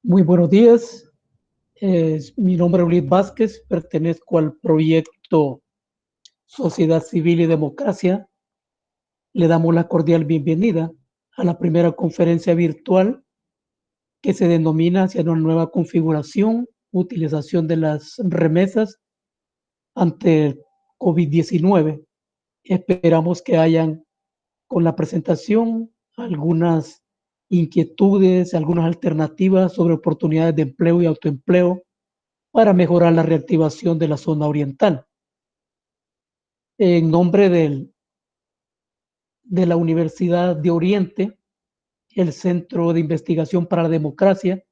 Muy buenos días. Mi nombre es Luis Vázquez, pertenezco al proyecto Sociedad Civil y Democracia. Le damos la cordial bienvenida a la primera conferencia virtual que se denomina hacia una nueva configuración, utilización de las remesas ante el COVID-19. Esperamos que hayan con la presentación algunas inquietudes, algunas alternativas sobre oportunidades de empleo y autoempleo para mejorar la reactivación de la zona oriental. En nombre de la Universidad de Oriente, el Centro de Investigación para la Democracia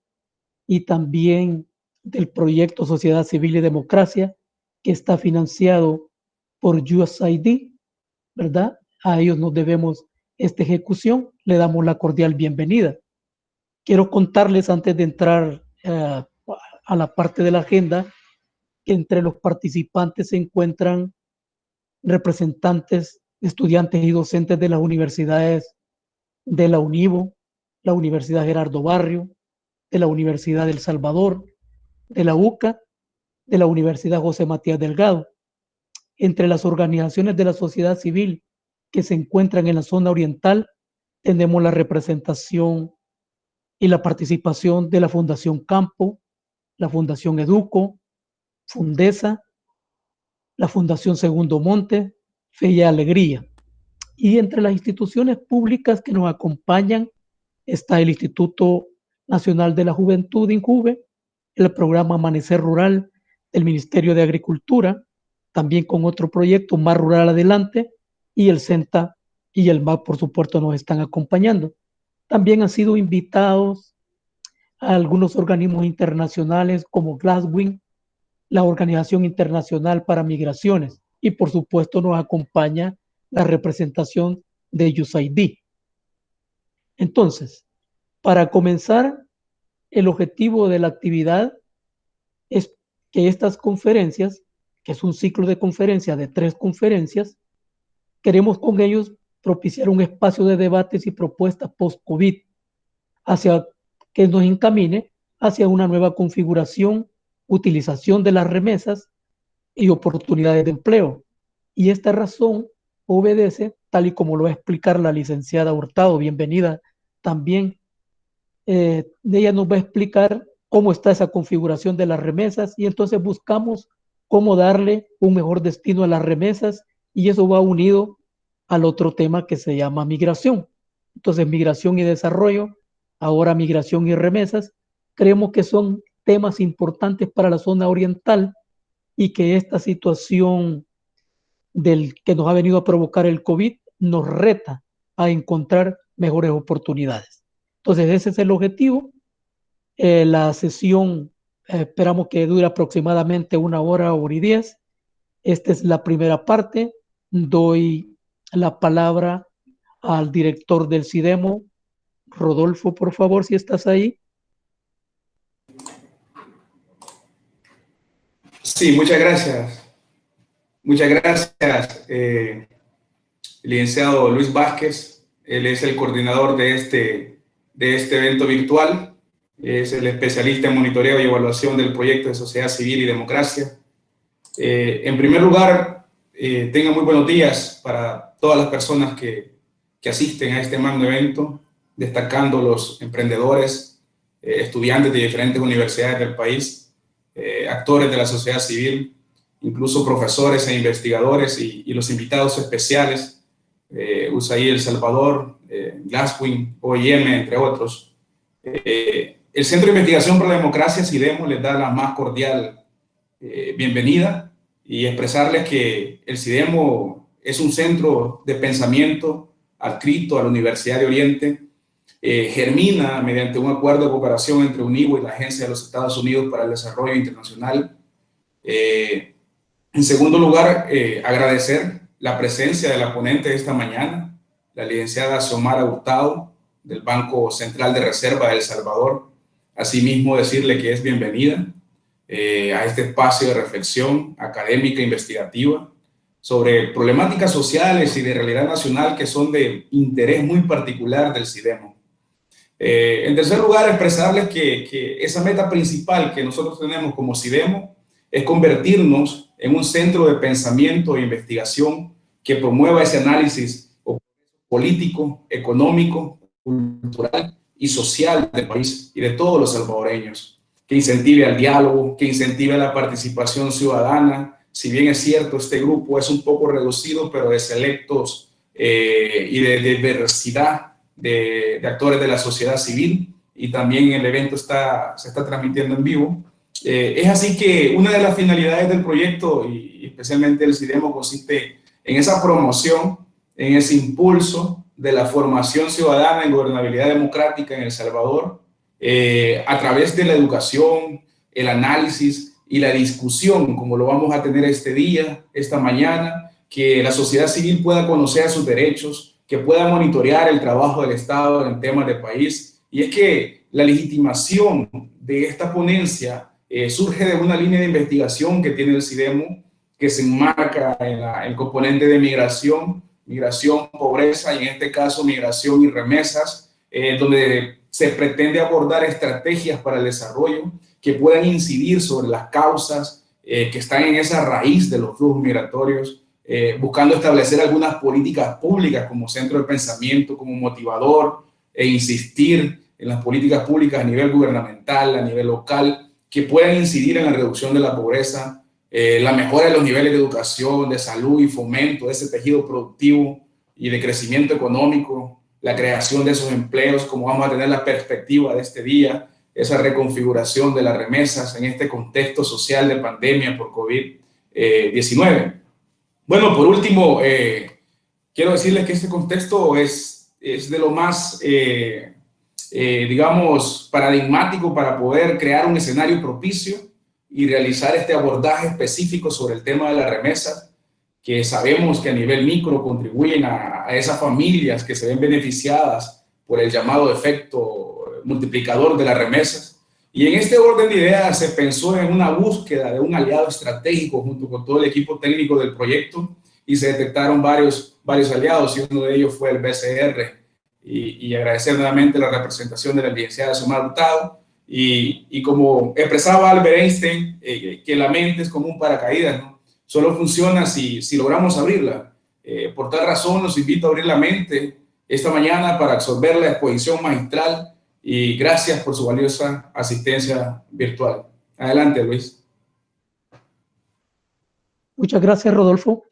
y también del proyecto Sociedad Civil y Democracia, que está financiado por USAID, ¿verdad? A ellos nos debemos esta ejecución. Le damos la cordial bienvenida. Quiero contarles antes de entrar a la parte de la agenda que entre los participantes se encuentran representantes, estudiantes y docentes de las universidades de la UNIVO, la Universidad Gerardo Barrio, de la Universidad del Salvador, de la UCA, de la Universidad José Matías Delgado. Entre las organizaciones de la sociedad civil que se encuentran en la zona oriental, tenemos la representación y la participación de la Fundación Campo, la Fundación Educo, Fundesa, la Fundación Segundo Monte, Fe y Alegría. Y entre las instituciones públicas que nos acompañan está el Instituto Nacional de la Juventud, INJUVE, el programa Amanecer Rural del Ministerio de Agricultura, también con otro proyecto, Más Rural Adelante, y el CENTA y el MAP, por supuesto, nos están acompañando. También han sido invitados a algunos organismos internacionales como Glasswing, la Organización Internacional para Migraciones, y por supuesto nos acompaña la representación de USAID. Entonces, para comenzar, el objetivo de la actividad es que estas conferencias, que es un ciclo de conferencias de 3 conferencias, queremos con ellos propiciar un espacio de debates y propuestas post-COVID hacia que nos encamine hacia una nueva configuración, utilización de las remesas y oportunidades de empleo. Y esta razón obedece, tal y como lo va a explicar la licenciada Hurtado, bienvenida también, de ella nos va a explicar cómo está esa configuración de las remesas y entonces buscamos cómo darle un mejor destino a las remesas y eso va unido al otro tema que se llama migración. Entonces, migración y desarrollo, ahora migración y remesas, creemos que son temas importantes para la zona oriental y que esta situación del que nos ha venido a provocar el COVID nos reta a encontrar mejores oportunidades. Entonces, ese es el objetivo. La sesión esperamos que dure aproximadamente 1 hora, hora y 10. Esta es la primera parte. Doy la palabra al director del CIDEMO, Rodolfo, por favor, si estás ahí. Sí, muchas gracias. Muchas gracias, licenciado Luis Vázquez. Él es el coordinador de este evento virtual. Es el especialista en monitoreo y evaluación del proyecto de Sociedad Civil y Democracia. En primer lugar, tengan muy buenos días para todas las personas que asisten a este magno evento, destacando los emprendedores, estudiantes de diferentes universidades del país, actores de la sociedad civil, incluso profesores e investigadores y los invitados especiales, USAID El Salvador, Glasswing, OIM, entre otros. El Centro de Investigación para la Democracia, CIDEMO, les da la más cordial bienvenida y expresarles que el CIDEMO es un centro de pensamiento adscrito a la Universidad de Oriente. Germina mediante un acuerdo de cooperación entre UNIVO y la Agencia de los Estados Unidos para el Desarrollo Internacional. En segundo lugar, agradecer la presencia de la ponente de esta mañana, la licenciada Xiomara Hurtado, del Banco Central de Reserva de El Salvador. Asimismo, decirle que es bienvenida a este espacio de reflexión académica e investigativa sobre problemáticas sociales y de realidad nacional que son de interés muy particular del CIDEMO. En tercer lugar, expresarles que esa meta principal que nosotros tenemos como CIDEMO es convertirnos en un centro de pensamiento e investigación que promueva ese análisis político, económico, cultural y social del país y de todos los salvadoreños, que incentive al diálogo, que incentive la participación ciudadana. Si bien es cierto, este grupo es un poco reducido, pero de selectos y de diversidad de actores de la sociedad civil, y también el evento se está transmitiendo en vivo. Es así que una de las finalidades del proyecto, y especialmente del CIDEMO, consiste en esa promoción, en ese impulso de la formación ciudadana en gobernabilidad democrática en El Salvador, a través de la educación, el análisis y la discusión, como lo vamos a tener este día, esta mañana, que la sociedad civil pueda conocer sus derechos, que pueda monitorear el trabajo del Estado en temas de país. Y es que la legitimación de esta ponencia surge de una línea de investigación que tiene el CIDEMO, que se enmarca en el componente de migración, pobreza, y en este caso migración y remesas, donde se pretende abordar estrategias para el desarrollo que puedan incidir sobre las causas que están en esa raíz de los flujos migratorios, buscando establecer algunas políticas públicas como centro de pensamiento, como motivador, e insistir en las políticas públicas a nivel gubernamental, a nivel local, que puedan incidir en la reducción de la pobreza, la mejora de los niveles de educación, de salud y fomento de ese tejido productivo y de crecimiento económico, la creación de esos empleos, como vamos a tener la perspectiva de este día, esa reconfiguración de las remesas en este contexto social de pandemia por COVID-19. Bueno, por último, quiero decirles que este contexto es de lo más, digamos, paradigmático para poder crear un escenario propicio y realizar este abordaje específico sobre el tema de las remesas, que sabemos que a nivel micro contribuyen a esas familias que se ven beneficiadas por el llamado efecto multiplicador de las remesas. Y en este orden de ideas se pensó en una búsqueda de un aliado estratégico junto con todo el equipo técnico del proyecto, y se detectaron varios aliados, y uno de ellos fue el BCR. Y agradecer nuevamente la representación de la licenciada Xiomara Hurtado. Y como expresaba Albert Einstein, que la mente es como un paracaídas, ¿no? Solo funciona si logramos abrirla. Por tal razón, los invito a abrir la mente esta mañana para absorber la exposición magistral, y gracias por su valiosa asistencia virtual. Adelante, Luis. Muchas gracias, Rodolfo,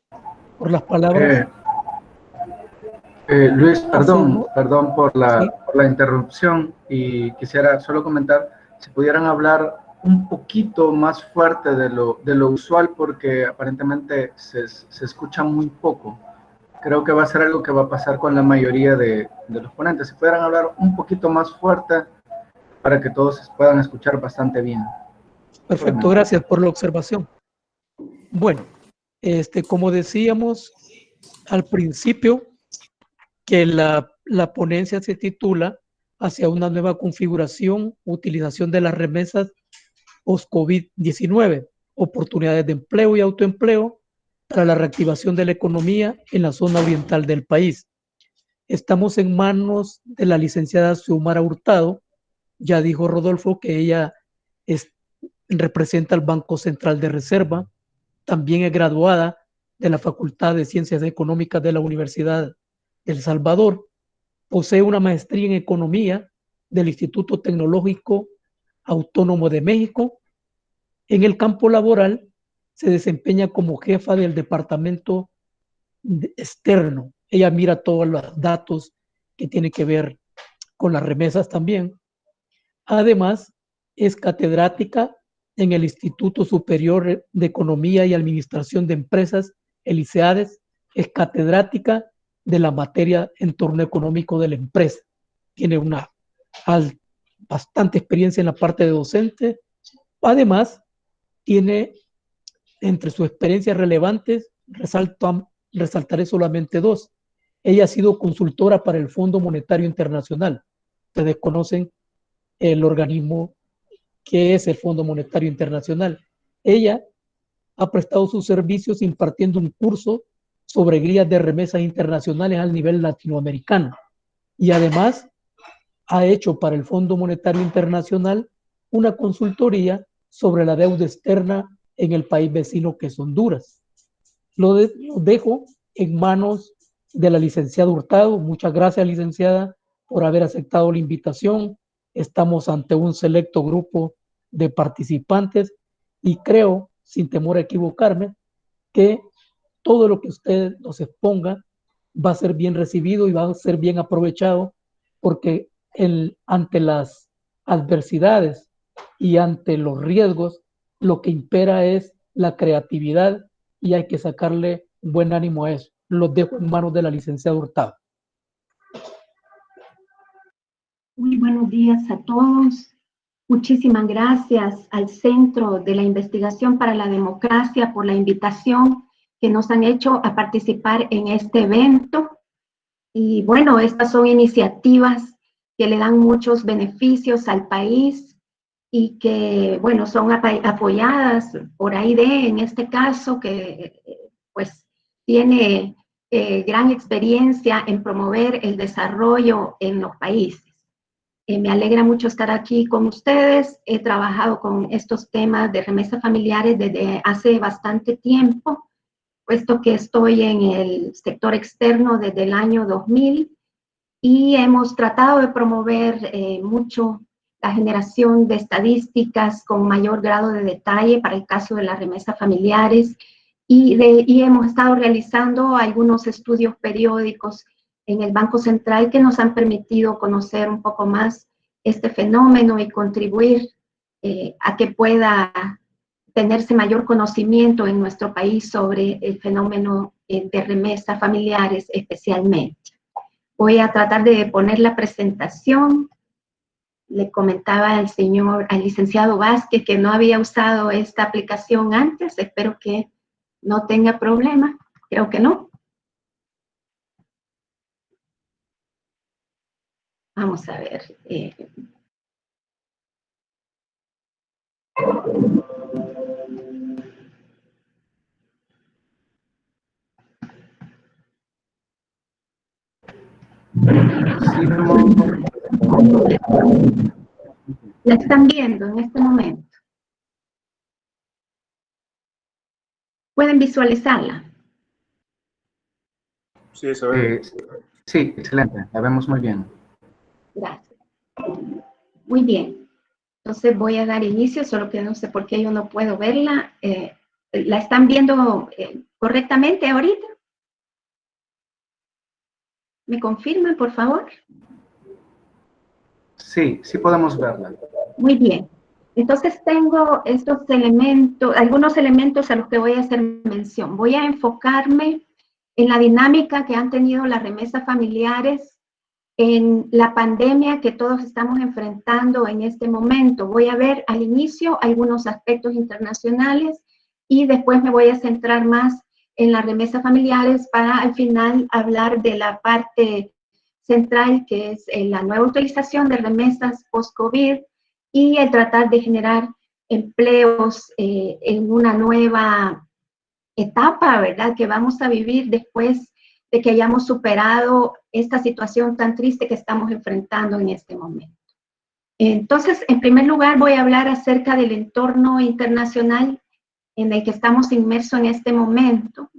por las palabras. Luis, perdón por la interrupción, y quisiera solo comentar si pudieran hablar un poquito más fuerte de lo usual, porque aparentemente se escucha muy poco. Creo que va a ser algo que va a pasar con la mayoría de los ponentes. Si pudieran hablar un poquito más fuerte para que todos puedan escuchar bastante bien. Perfecto, gracias por la observación. Bueno, como decíamos al principio, que la ponencia se titula Hacia una nueva configuración, utilización de las remesas post-COVID-19, oportunidades de empleo y autoempleo para la reactivación de la economía en la zona oriental del país. Estamos en manos de la licenciada Xiomara Hurtado. Ya dijo Rodolfo que ella representa al Banco Central de Reserva. También es graduada de la Facultad de Ciencias Económicas de la Universidad de El Salvador. Posee una maestría en Economía del Instituto Tecnológico Autónomo de México. En el campo laboral se desempeña como jefa del departamento externo. Ella mira todos los datos que tienen que ver con las remesas también. Además, es catedrática en el Instituto Superior de Economía y Administración de Empresas, el ICEADES. Es catedrática de la materia entorno económico de la empresa. Tiene una bastante experiencia en la parte de docente. Además, tiene entre sus experiencias relevantes, resaltaré solamente dos. Ella ha sido consultora para el Fondo Monetario Internacional. Ustedes conocen el organismo que es el Fondo Monetario Internacional. Ella ha prestado sus servicios impartiendo un curso sobre guías de remesas internacionales al nivel latinoamericano. Y además ha hecho para el Fondo Monetario Internacional una consultoría sobre la deuda externa en el país vecino que es Honduras. Lo dejo en manos de la licenciada Hurtado. Muchas gracias, licenciada, por haber aceptado la invitación. Estamos ante un selecto grupo de participantes y creo, sin temor a equivocarme, que todo lo que usted nos exponga va a ser bien recibido y va a ser bien aprovechado, porque ante las adversidades y ante los riesgos, lo que impera es la creatividad y hay que sacarle buen ánimo a eso. Los dejo en manos de la licenciada Hurtado. Muy buenos días a todos. Muchísimas gracias al Centro de la Investigación para la Democracia por la invitación que nos han hecho a participar en este evento. Y bueno, estas son iniciativas que le dan muchos beneficios al país y que, bueno, son apoyadas por AIDE, en este caso, que pues tiene gran experiencia en promover el desarrollo en los países. Me alegra mucho estar aquí con ustedes. He trabajado con estos temas de remesas familiares desde hace bastante tiempo, puesto que estoy en el sector externo desde el año 2000 y hemos tratado de promover mucho la generación de estadísticas con mayor grado de detalle para el caso de las remesas familiares y hemos estado realizando algunos estudios periódicos en el Banco Central que nos han permitido conocer un poco más este fenómeno y contribuir a que pueda tenerse mayor conocimiento en nuestro país sobre el fenómeno de remesas familiares especialmente. Voy a tratar de poner la presentación. Le comentaba al licenciado Vázquez que no había usado esta aplicación antes. Espero que no tenga problema. Creo que no. Vamos a ver. La están viendo en este momento. ¿Pueden visualizarla? Sí, se ve. Sí, excelente. La vemos muy bien. Gracias. Muy bien. Entonces voy a dar inicio, solo que no sé por qué yo no puedo verla. ¿La están viendo correctamente ahorita? ¿Me confirman, por favor? Sí, sí podemos verla. Muy bien. Entonces tengo estos elementos, algunos elementos a los que voy a hacer mención. Voy a enfocarme en la dinámica que han tenido las remesas familiares en la pandemia que todos estamos enfrentando en este momento. Voy a ver al inicio algunos aspectos internacionales y después me voy a centrar más en las remesas familiares para al final hablar de la parte central, que es la nueva utilización de remesas post-COVID y el tratar de generar empleos en una nueva etapa, ¿verdad?, que vamos a vivir después de que hayamos superado esta situación tan triste que estamos enfrentando en este momento. Entonces, en primer lugar, voy a hablar acerca del entorno internacional en el que estamos inmersos en este momento.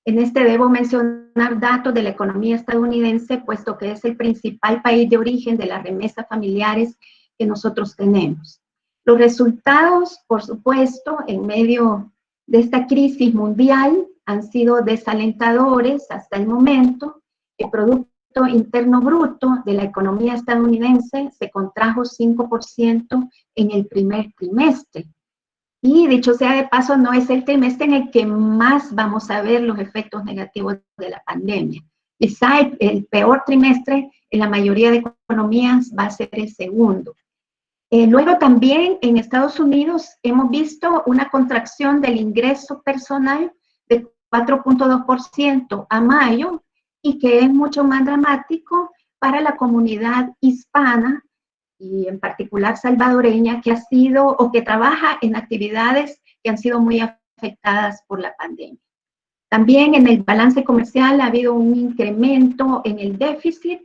En este debo mencionar datos de la economía estadounidense, puesto que es el principal país de origen de las remesas familiares que nosotros tenemos. Los resultados, por supuesto, en medio de esta crisis mundial, han sido desalentadores hasta el momento. El Producto Interno Bruto de la economía estadounidense se contrajo 5% en el primer trimestre. Y dicho sea de paso, no es el trimestre en el que más vamos a ver los efectos negativos de la pandemia. Quizá el peor trimestre en la mayoría de economías va a ser el segundo. Luego también en Estados Unidos hemos visto una contracción del ingreso personal de 4.2% a mayo y que es mucho más dramático para la comunidad hispana y en particular salvadoreña, que ha sido o que trabaja en actividades que han sido muy afectadas por la pandemia. También en el balance comercial ha habido un incremento en el déficit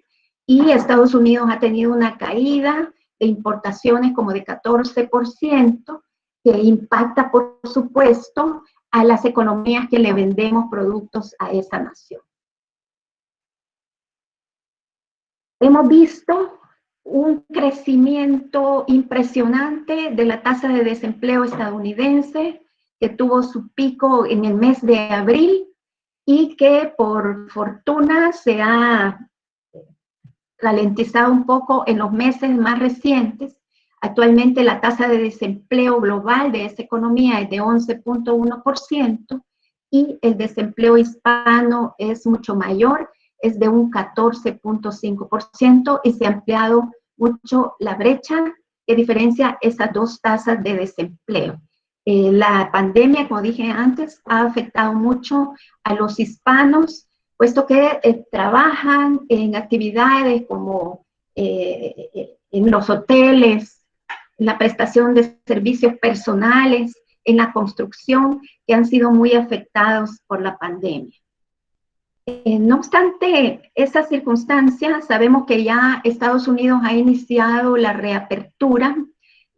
y Estados Unidos ha tenido una caída de importaciones como de 14%, que impacta, por supuesto, a las economías que le vendemos productos a esa nación. Hemos visto un crecimiento impresionante de la tasa de desempleo estadounidense, que tuvo su pico en el mes de abril y que por fortuna se ha ralentizado un poco en los meses más recientes. Actualmente la tasa de desempleo global de esta economía es de 11.1% y el desempleo hispano es mucho mayor, es de un 14.5% y se ha ampliado mucho la brecha que diferencia esas dos tasas de desempleo. La pandemia, como dije antes, ha afectado mucho a los hispanos, puesto que trabajan en actividades como en los hoteles, en la prestación de servicios personales, en la construcción, que han sido muy afectados por la pandemia. No obstante esas circunstancias, sabemos que ya Estados Unidos ha iniciado la reapertura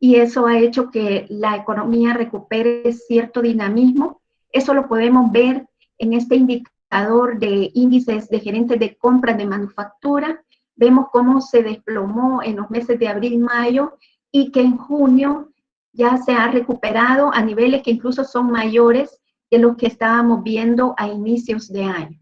y eso ha hecho que la economía recupere cierto dinamismo. Eso lo podemos ver en este indicador de índices de gerentes de compra de manufactura. Vemos cómo se desplomó en los meses de abril, mayo, y que en junio ya se ha recuperado a niveles que incluso son mayores que los que estábamos viendo a inicios de año.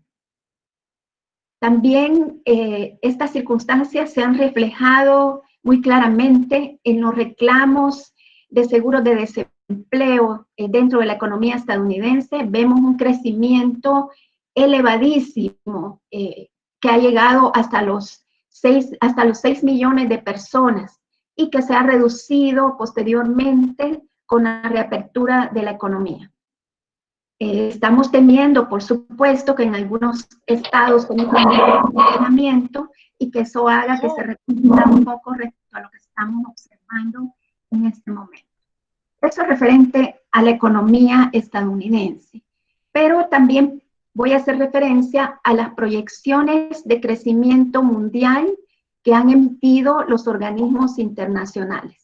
También estas circunstancias se han reflejado muy claramente en los reclamos de seguros de desempleo dentro de la economía estadounidense. Vemos un crecimiento elevadísimo que ha llegado hasta los 6 millones de personas y que se ha reducido posteriormente con la reapertura de la economía. Estamos temiendo, por supuesto, que en algunos estados con un confinamiento y que eso haga que se repita un poco respecto a lo que estamos observando en este momento. Eso es referente a la economía estadounidense, pero también voy a hacer referencia a las proyecciones de crecimiento mundial que han emitido los organismos internacionales.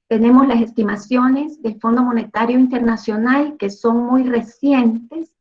Tenemos las estimaciones del Fondo Monetario Internacional que son muy recientes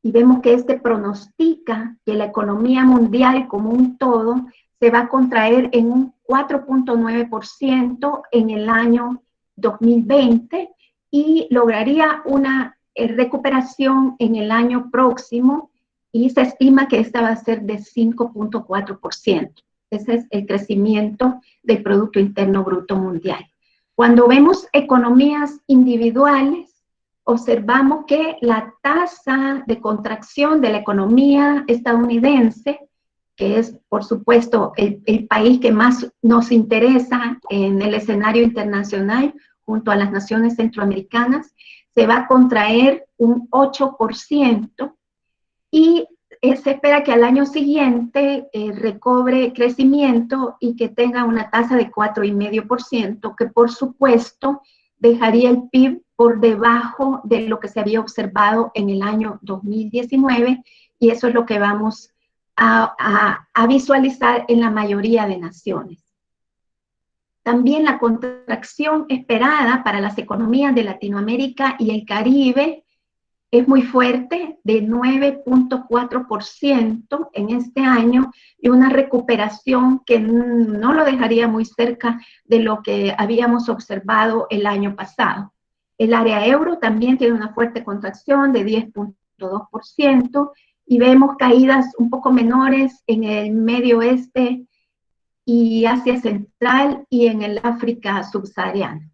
y vemos que este pronostica que la economía mundial como un todo se va a contraer en un 4.9% en el año 2020 y lograría una recuperación en el año próximo y se estima que esta va a ser de 5.4%. Ese es el crecimiento del Producto Interno Bruto Mundial. Cuando vemos economías individuales, observamos que la tasa de contracción de la economía estadounidense, que es, por supuesto, el país que más nos interesa en el escenario internacional, junto a las naciones centroamericanas, se va a contraer un 8% y se espera que al año siguiente recobre crecimiento y que tenga una tasa de 4,5%, que por supuesto dejaría el PIB por debajo de lo que se había observado en el año 2019 y eso es lo que vamos a visualizar en la mayoría de naciones. También la contracción esperada para las economías de Latinoamérica y el Caribe es muy fuerte, de 9.4% en este año, y una recuperación que no lo dejaría muy cerca de lo que habíamos observado el año pasado. El área euro también tiene una fuerte contracción de 10.2%, y vemos caídas un poco menores en el Medio Oeste y Asia Central y en el África subsahariana.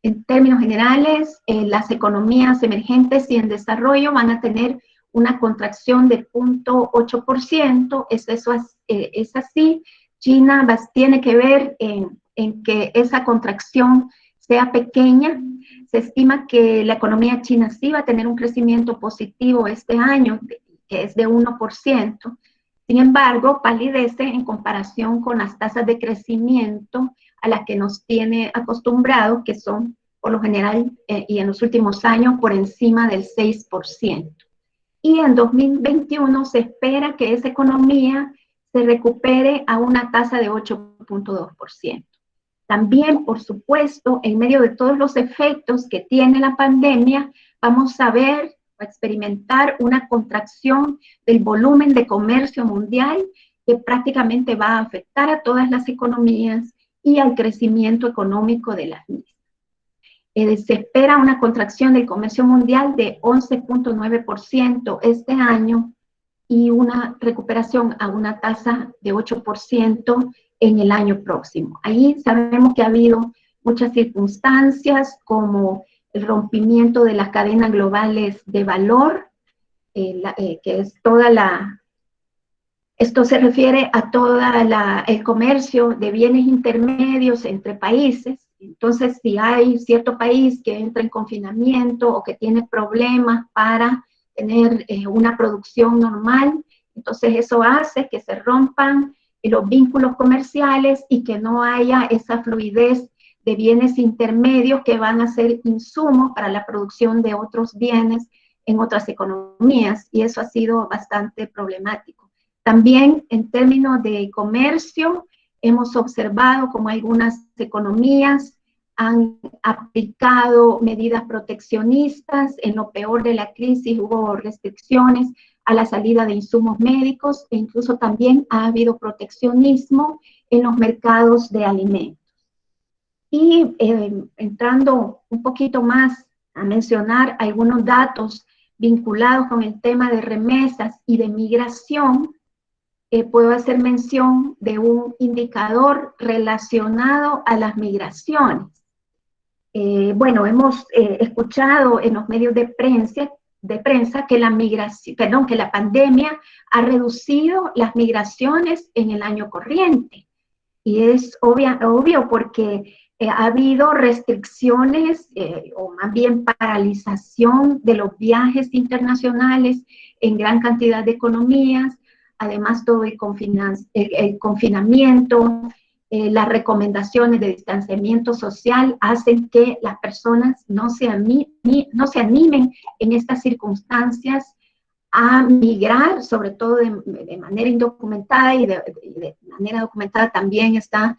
En términos generales, las economías emergentes y en desarrollo van a tener una contracción de 0.8%, es así. China tiene que ver en que esa contracción sea pequeña. Se estima que la economía china sí va a tener un crecimiento positivo este año, que es de 1%. Sin embargo, palidece en comparación con las tasas de crecimiento a las que nos tiene acostumbrados, que son por lo general, y en los últimos años, por encima del 6%. Y en 2021 se espera que esa economía se recupere a una tasa de 8.2%. También, por supuesto, en medio de todos los efectos que tiene la pandemia, vamos a ver, a experimentar una contracción del volumen de comercio mundial que prácticamente va a afectar a todas las economías y al crecimiento económico de las mismas. Se espera una contracción del comercio mundial de 11.9% este año y una recuperación a una tasa de 8% en el año próximo. Ahí sabemos que ha habido muchas circunstancias como el rompimiento de las cadenas globales de valor, que es toda la... Esto se refiere a todo el comercio de bienes intermedios entre países. Entonces, si hay cierto país que entra en confinamiento o que tiene problemas para tener una producción normal, entonces eso hace que se rompan los vínculos comerciales y que no haya esa fluidez de bienes intermedios que van a ser insumos para la producción de otros bienes en otras economías, y eso ha sido bastante problemático. También en términos de comercio, hemos observado como algunas economías han aplicado medidas proteccionistas. En lo peor de la crisis hubo restricciones a la salida de insumos médicos e incluso también ha habido proteccionismo en los mercados de alimentos. Y entrando un poquito más a mencionar algunos datos vinculados con el tema de remesas y de migración, puedo hacer mención de un indicador relacionado a las migraciones. Bueno, hemos escuchado en los medios de prensa que la pandemia ha reducido las migraciones en el año corriente. Y es obvio porque ha habido restricciones o más bien paralización de los viajes internacionales en gran cantidad de economías. Además, todo el confinamiento, las recomendaciones de distanciamiento social hacen que las personas no se animen en estas circunstancias a migrar, sobre todo de manera indocumentada, y de manera documentada también está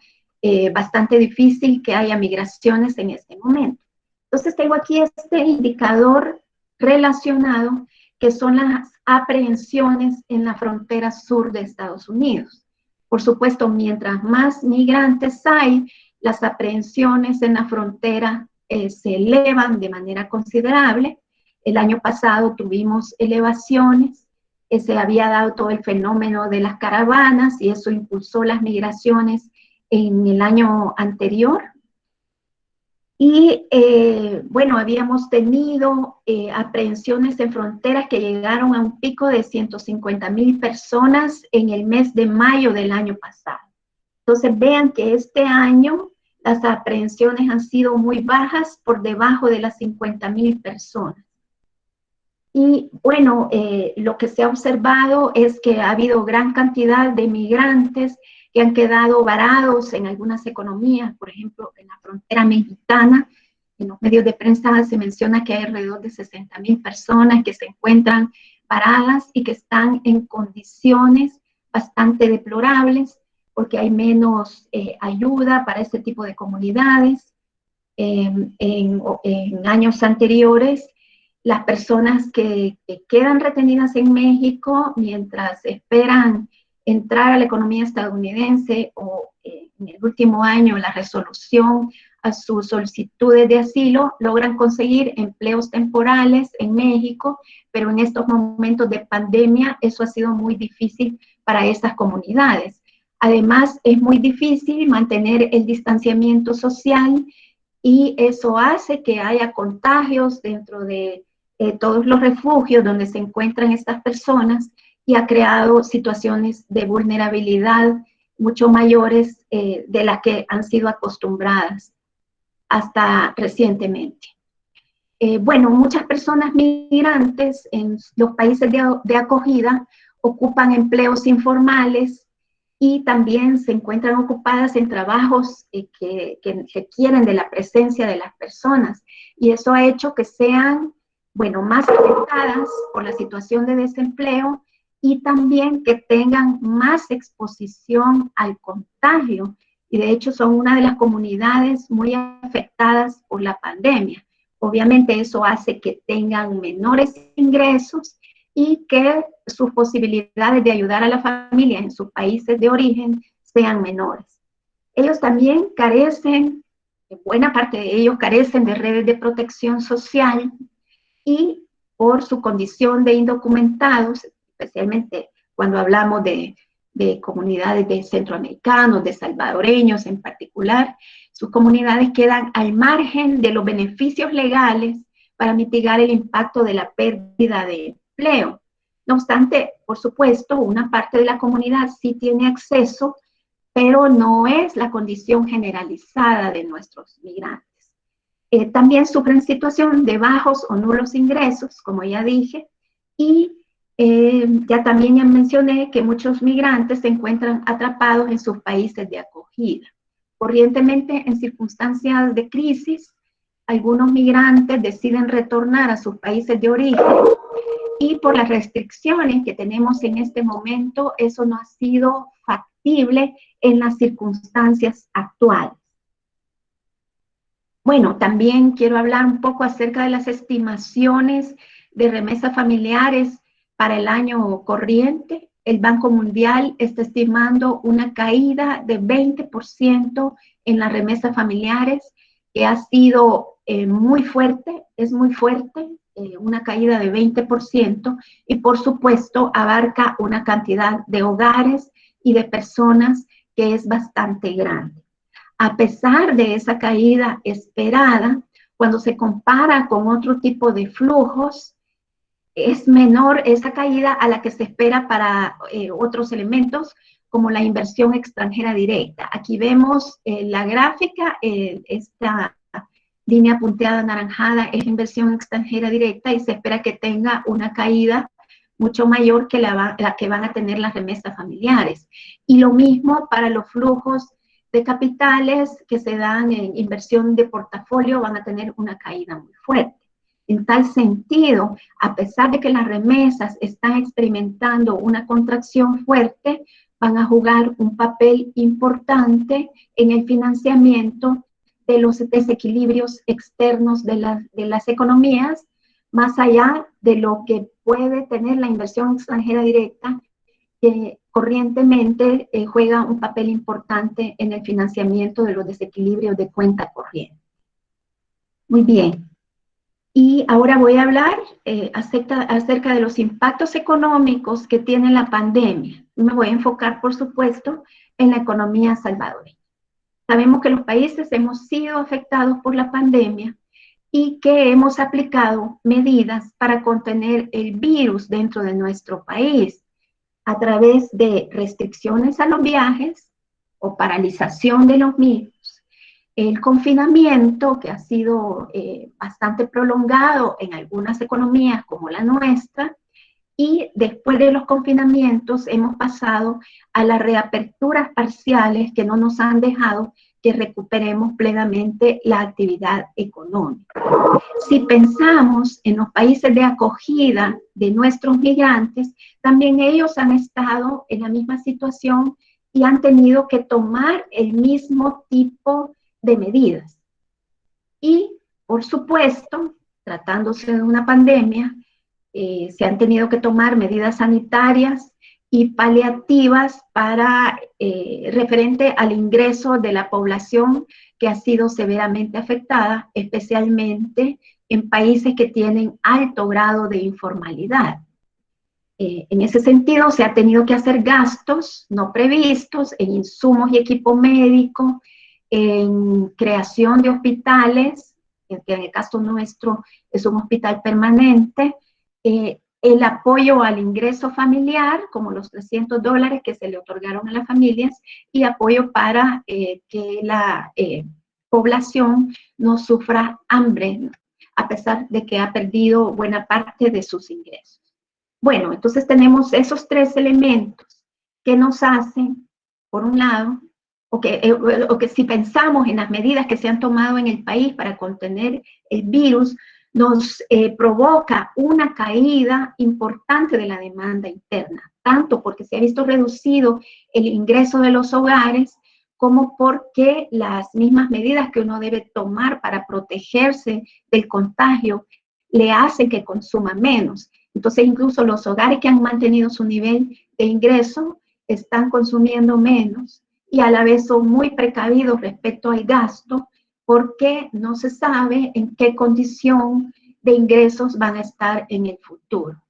bastante difícil que haya migraciones en este momento. Entonces tengo aquí este indicador relacionado que son las aprehensiones en la frontera sur de Estados Unidos. Por supuesto, mientras más migrantes hay, las aprehensiones en la frontera se elevan de manera considerable. El año pasado tuvimos elevaciones, se había dado todo el fenómeno de las caravanas y eso impulsó las migraciones en el año anterior. Y bueno, habíamos tenido aprehensiones en fronteras que llegaron a un pico de 150,000 personas en el mes de mayo del año pasado. Entonces vean que este año las aprehensiones han sido muy bajas, por debajo de las 50,000 personas. Y bueno, lo que se ha observado es que ha habido gran cantidad de migrantes que han quedado varados en algunas economías, por ejemplo, en la frontera mexicana. En los medios de prensa se menciona que hay alrededor de 60,000 personas que se encuentran varadas y que están en condiciones bastante deplorables, porque hay menos ayuda para este tipo de comunidades. En años anteriores, las personas que quedan retenidas en México mientras esperan entrar a la economía estadounidense o en el último año la resolución a sus solicitudes de asilo, logran conseguir empleos temporales en México, pero en estos momentos de pandemia eso ha sido muy difícil para estas comunidades. Además, es muy difícil mantener el distanciamiento social y eso hace que haya contagios dentro de todos los refugios donde se encuentran estas personas, y ha creado situaciones de vulnerabilidad mucho mayores de las que han sido acostumbradas hasta recientemente. Bueno, muchas personas migrantes en los países de acogida ocupan empleos informales y también se encuentran ocupadas en trabajos que requieren de la presencia de las personas. Y eso ha hecho que sean, bueno, más afectadas por la situación de desempleo y también que tengan más exposición al contagio. Y de hecho son una de las comunidades muy afectadas por la pandemia. Obviamente eso hace que tengan menores ingresos y que sus posibilidades de ayudar a la familia en sus países de origen sean menores. Ellos también carecen, buena parte de ellos carecen de redes de protección social y por su condición de indocumentados, especialmente cuando hablamos de comunidades de centroamericanos, de salvadoreños en particular, sus comunidades quedan al margen de los beneficios legales para mitigar el impacto de la pérdida de empleo. No obstante, por supuesto, una parte de la comunidad sí tiene acceso, pero no es la condición generalizada de nuestros migrantes. También sufren situación de bajos o nulos ingresos, como ya dije, y ya mencioné que muchos migrantes se encuentran atrapados en sus países de acogida. Corrientemente, en circunstancias de crisis, algunos migrantes deciden retornar a sus países de origen y por las restricciones que tenemos en este momento, eso no ha sido factible en las circunstancias actuales. Bueno, también quiero hablar un poco acerca de las estimaciones de remesas familiares para el año corriente. El Banco Mundial está estimando una caída de 20% en las remesas familiares, que ha sido muy fuerte, es muy fuerte, una caída de 20%, y por supuesto abarca una cantidad de hogares y de personas que es bastante grande. A pesar de esa caída esperada, cuando se compara con otro tipo de flujos, es menor esa caída a la que se espera para otros elementos, como la inversión extranjera directa. Aquí vemos la gráfica, esta línea punteada anaranjada es inversión extranjera directa y se espera que tenga una caída mucho mayor que la que van a tener las remesas familiares. Y lo mismo para los flujos de capitales que se dan en inversión de portafolio, van a tener una caída muy fuerte. En tal sentido, a pesar de que las remesas están experimentando una contracción fuerte, van a jugar un papel importante en el financiamiento de los desequilibrios externos de las economías, más allá de lo que puede tener la inversión extranjera directa, que corrientemente juega un papel importante en el financiamiento de los desequilibrios de cuenta corriente. Muy bien. Y ahora voy a hablar acerca de los impactos económicos que tiene la pandemia. Me voy a enfocar, por supuesto, en la economía salvadoreña. Sabemos que los países hemos sido afectados por la pandemia y que hemos aplicado medidas para contener el virus dentro de nuestro país a través de restricciones a los viajes o paralización de los mismos, el confinamiento, que ha sido bastante prolongado en algunas economías como la nuestra, y después de los confinamientos hemos pasado a las reaperturas parciales que no nos han dejado que recuperemos plenamente la actividad económica. Si pensamos en los países de acogida de nuestros migrantes, también ellos han estado en la misma situación y han tenido que tomar el mismo tipo de medidas. Y, por supuesto, tratándose de una pandemia, se han tenido que tomar medidas sanitarias y paliativas para referente al ingreso de la población que ha sido severamente afectada, especialmente en países que tienen alto grado de informalidad. En ese sentido, se ha tenido que hacer gastos no previstos en insumos y equipo médico, en creación de hospitales, que en el caso nuestro es un hospital permanente, el apoyo al ingreso familiar, como los $300 que se le otorgaron a las familias, y apoyo para que la población no sufra hambre, a pesar de que ha perdido buena parte de sus ingresos. Bueno, entonces tenemos esos tres elementos que nos hacen por un lado, o que si pensamos en las medidas que se han tomado en el país para contener el virus, nos provoca una caída importante de la demanda interna, tanto porque se ha visto reducido el ingreso de los hogares, como porque las mismas medidas que uno debe tomar para protegerse del contagio le hacen que consuma menos. Entonces, incluso los hogares que han mantenido su nivel de ingreso están consumiendo menos y a la vez son muy precavidos respecto al gasto, porque no se sabe en qué condición de ingresos van a estar en el futuro.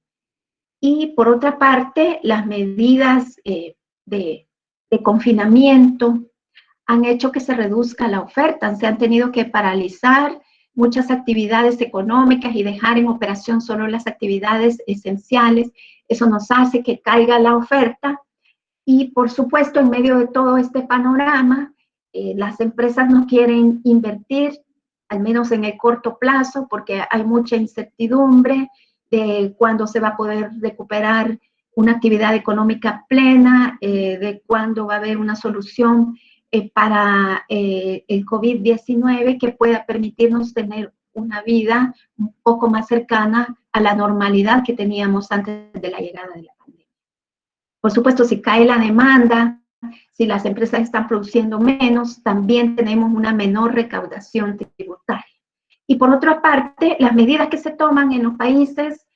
Y por otra parte, las medidas de confinamiento han hecho que se reduzca la oferta. Se han tenido que paralizar muchas actividades económicas y dejar en operación solo las actividades esenciales. Eso nos hace que caiga la oferta. Y por supuesto, en medio de todo este panorama, las empresas no quieren invertir, al menos en el corto plazo, porque hay mucha incertidumbre de cuándo se va a poder recuperar una actividad económica plena, de cuándo va a haber una solución para el COVID-19 que pueda permitirnos tener una vida un poco más cercana a la normalidad que teníamos antes de la llegada de la pandemia. Por supuesto, si cae la demanda, si las empresas están produciendo menos, también tenemos una menor recaudación tributaria. Y por otra parte, las medidas que se toman en los países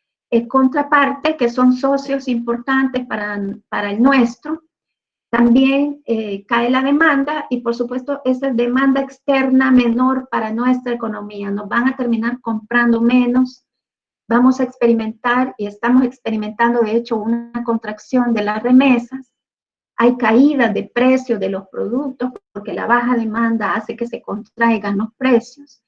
contraparte, que son socios importantes para el nuestro, también cae la demanda y por supuesto esa demanda externa menor para nuestra economía. Nos van a terminar comprando menos, vamos a experimentar y estamos experimentando de hecho una contracción de las remesas. Hay caídas de precios de los productos porque la baja demanda hace que se contraigan los precios.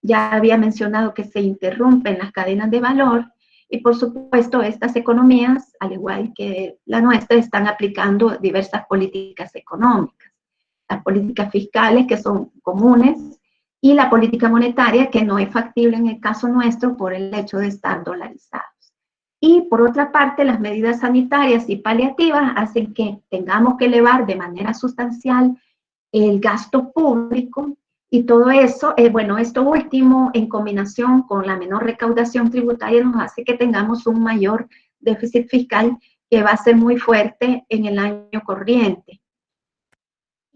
Ya había mencionado que se interrumpen las cadenas de valor. Y por supuesto, estas economías, al igual que la nuestra, están aplicando diversas políticas económicas. Las políticas fiscales, que son comunes, y la política monetaria, que no es factible en el caso nuestro por el hecho de estar dolarizados. Y por otra parte, las medidas sanitarias y paliativas hacen que tengamos que elevar de manera sustancial el gasto público. Y todo eso, bueno, esto último, en combinación con la menor recaudación tributaria, nos hace que tengamos un mayor déficit fiscal que va a ser muy fuerte en el año corriente.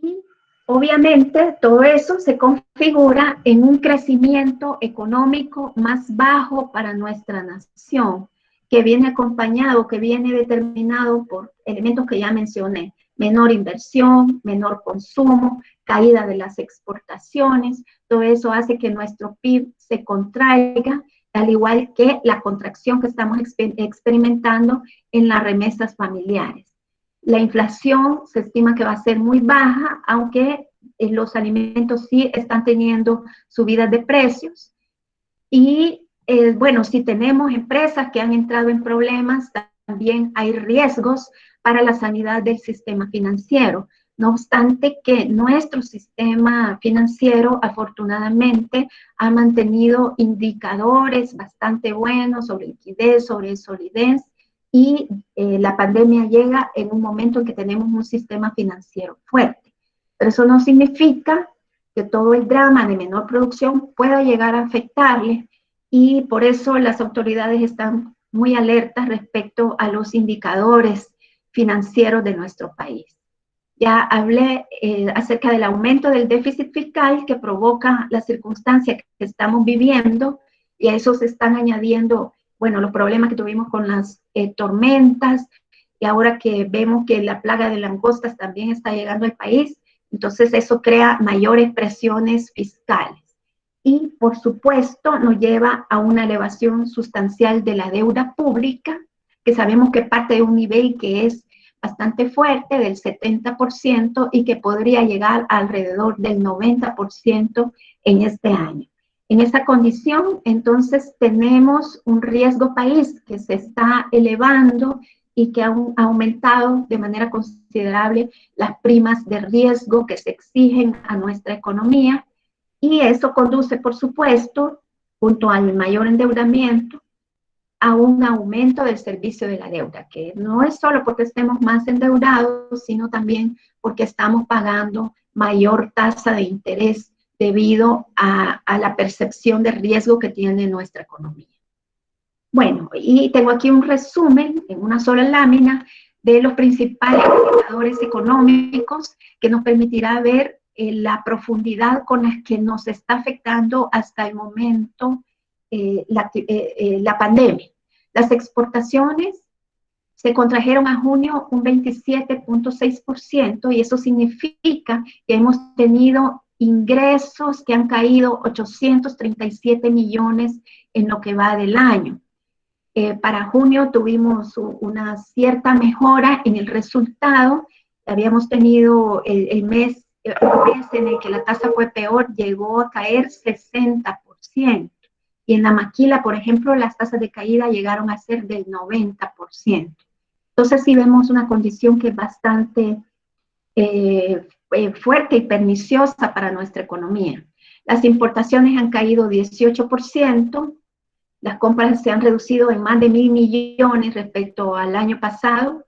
Y obviamente todo eso se configura en un crecimiento económico más bajo para nuestra nación, que viene acompañado, que viene determinado por elementos que ya mencioné: menor inversión, menor consumo, caída de las exportaciones. Todo eso hace que nuestro PIB se contraiga, al igual que la contracción que estamos experimentando en las remesas familiares. La inflación se estima que va a ser muy baja, aunque los alimentos sí están teniendo subidas de precios. Y bueno, si tenemos empresas que han entrado en problemas, también hay riesgos para la sanidad del sistema financiero. No obstante que nuestro sistema financiero afortunadamente ha mantenido indicadores bastante buenos sobre liquidez, sobre solidez, y la pandemia llega en un momento en que tenemos un sistema financiero fuerte. Pero eso no significa que todo el drama de menor producción pueda llegar a afectarle, y por eso las autoridades están muy alertas respecto a los indicadores financieros de nuestro país. Ya hablé acerca del aumento del déficit fiscal que provoca la circunstancia que estamos viviendo, y a eso se están añadiendo, bueno, los problemas que tuvimos con las tormentas, y ahora que vemos que la plaga de langostas también está llegando al país, entonces eso crea mayores presiones fiscales. Y por supuesto nos lleva a una elevación sustancial de la deuda pública, que sabemos que parte de un nivel que es bastante fuerte, del 70%, y que podría llegar a alrededor del 90% en este año. En esa condición, entonces, tenemos un riesgo país que se está elevando y que ha aumentado de manera considerable las primas de riesgo que se exigen a nuestra economía, y eso conduce, por supuesto, junto al mayor endeudamiento, a un aumento del servicio de la deuda, que no es solo porque estemos más endeudados, sino también porque estamos pagando mayor tasa de interés debido a la percepción de riesgo que tiene nuestra economía. Bueno, y tengo aquí un resumen en una sola lámina de los principales indicadores económicos que nos permitirá ver la profundidad con la que nos está afectando hasta el momento la pandemia. Las exportaciones se contrajeron a junio un 27.6% y eso significa que hemos tenido ingresos que han caído 837 millones en lo que va del año. Para junio tuvimos una cierta mejora en el resultado. Habíamos tenido el mes en el que la tasa fue peor, llegó a caer 60%. Y en la maquila, por ejemplo, las tasas de caída llegaron a ser del 90%. Entonces sí vemos una condición que es bastante fuerte y perniciosa para nuestra economía. Las importaciones han caído 18%, las compras se han reducido en más de 1.000 millones respecto al año pasado.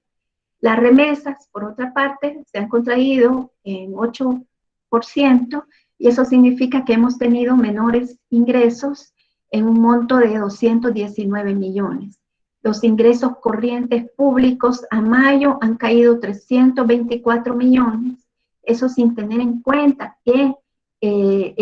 Las remesas, por otra parte, se han contraído en 8%, y eso significa que hemos tenido menores ingresos en un monto de 219 millones. Los ingresos corrientes públicos a mayo han caído 324 millones, eso sin tener en cuenta que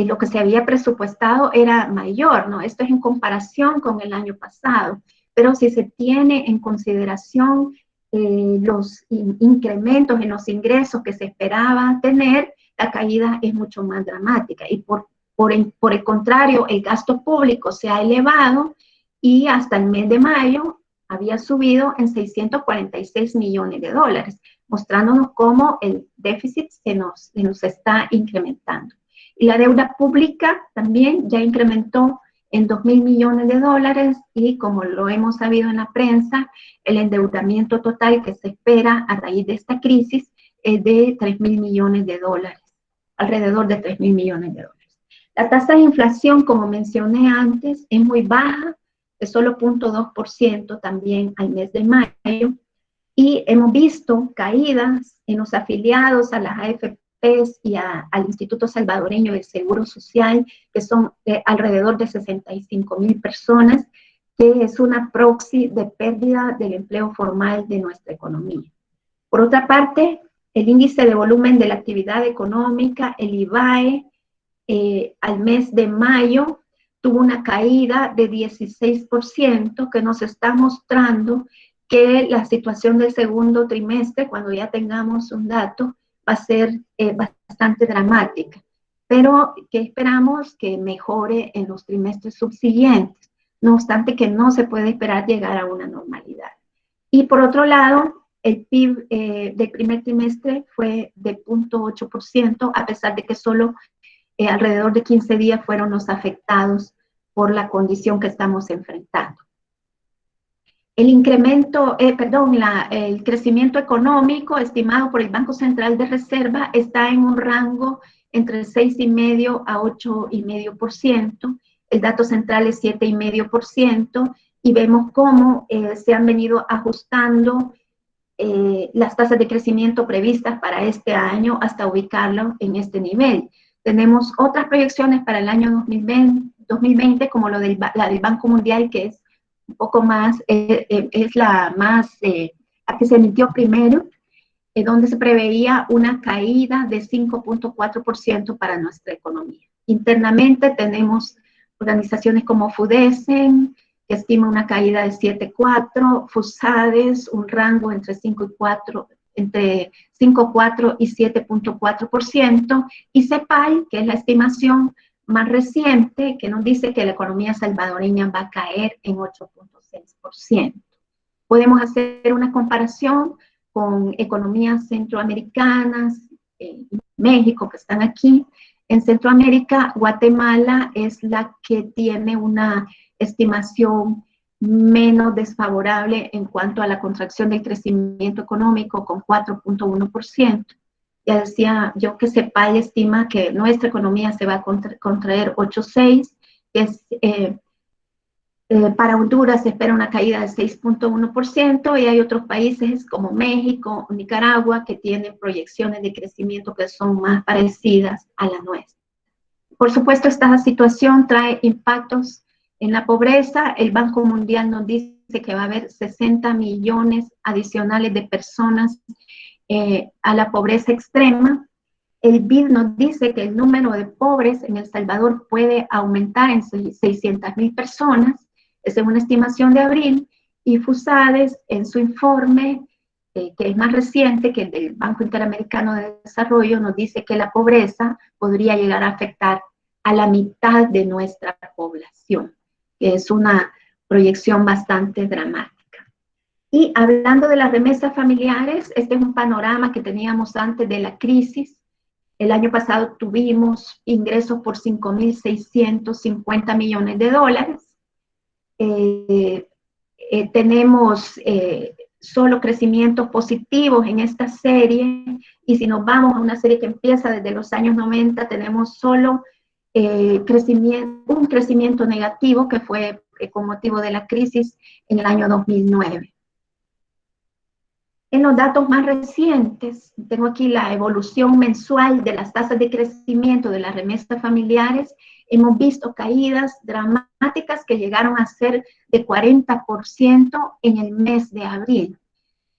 lo que se había presupuestado era mayor, ¿no? Esto es en comparación con el año pasado, pero si se tiene en consideración los incrementos en los ingresos que se esperaba tener, la caída es mucho más dramática. Y por el contrario, el gasto público se ha elevado y hasta el mes de mayo había subido en 646 millones de dólares, mostrándonos cómo el déficit se nos está incrementando. Y la deuda pública también ya incrementó en 2.000 millones de dólares y, como lo hemos sabido en la prensa, el endeudamiento total que se espera a raíz de esta crisis es de 3.000 millones de dólares, alrededor de 3.000 millones de dólares. La tasa de inflación, como mencioné antes, es muy baja, de solo 0.2% también al mes de mayo, y hemos visto caídas en los afiliados a las AFPs y al Instituto Salvadoreño del Seguro Social, que son alrededor de 65.000 personas, que es una proxy de pérdida del empleo formal de nuestra economía. Por otra parte, el índice de volumen de la actividad económica, el IVAE, al mes de mayo tuvo una caída de 16%, que nos está mostrando que la situación del segundo trimestre, cuando ya tengamos un dato, va a ser bastante dramática, pero que esperamos que mejore en los trimestres subsiguientes, no obstante que no se puede esperar llegar a una normalidad. Y por otro lado, el PIB del primer trimestre fue de 0.8%, a pesar de que solo alrededor de 15 días fueron los afectados por la condición que estamos enfrentando. El incremento, el crecimiento económico estimado por el Banco Central de Reserva está en un rango entre 6,5% a 8,5%. El dato central es 7,5%, y vemos cómo se han venido ajustando las tasas de crecimiento previstas para este año hasta ubicarlo en este nivel. Tenemos otras proyecciones para el año 2020 como la del Banco Mundial, que es un poco más, es la más, la que se emitió primero, donde se preveía una caída de 5.4% para nuestra economía. Internamente tenemos organizaciones como FUDESEN, que estima una caída de 7,4%, FUSADES, un rango entre 5,4% y 7.4%, y CEPAL, que es la estimación más reciente, que nos dice que la economía salvadoreña va a caer en 8.6%. Podemos hacer una comparación con economías centroamericanas, México, que están aquí. En Centroamérica, Guatemala es la que tiene una estimación menos desfavorable en cuanto a la contracción del crecimiento económico, con 4.1%. Ya decía yo que CEPAL estima que nuestra economía se va a contraer 8,6%, que es Para Honduras se espera una caída del 6.1% y hay otros países como México o Nicaragua que tienen proyecciones de crecimiento que son más parecidas a la nuestra. Por supuesto, esta situación trae impactos en la pobreza. El Banco Mundial nos dice que va a haber 60 millones adicionales de personas a la pobreza extrema. El BID nos dice que el número de pobres en El Salvador puede aumentar en 600,000 personas. Esa es una estimación de abril, y FUSADES en su informe, que es más reciente que el del Banco Interamericano de Desarrollo, nos dice que la pobreza podría llegar a afectar a la mitad de nuestra población, que es una proyección bastante dramática. Y hablando de las remesas familiares, este es un panorama que teníamos antes de la crisis. El año pasado tuvimos ingresos por 5.650 millones de dólares. Tenemos solo crecimientos positivos en esta serie, y si nos vamos a una serie que empieza desde los años 90, tenemos solo un crecimiento negativo que fue con motivo de la crisis en el año 2009. En los datos más recientes, tengo aquí la evolución mensual de las tasas de crecimiento de las remesas familiares. Hemos visto caídas dramáticas que llegaron a ser de 40% en el mes de abril.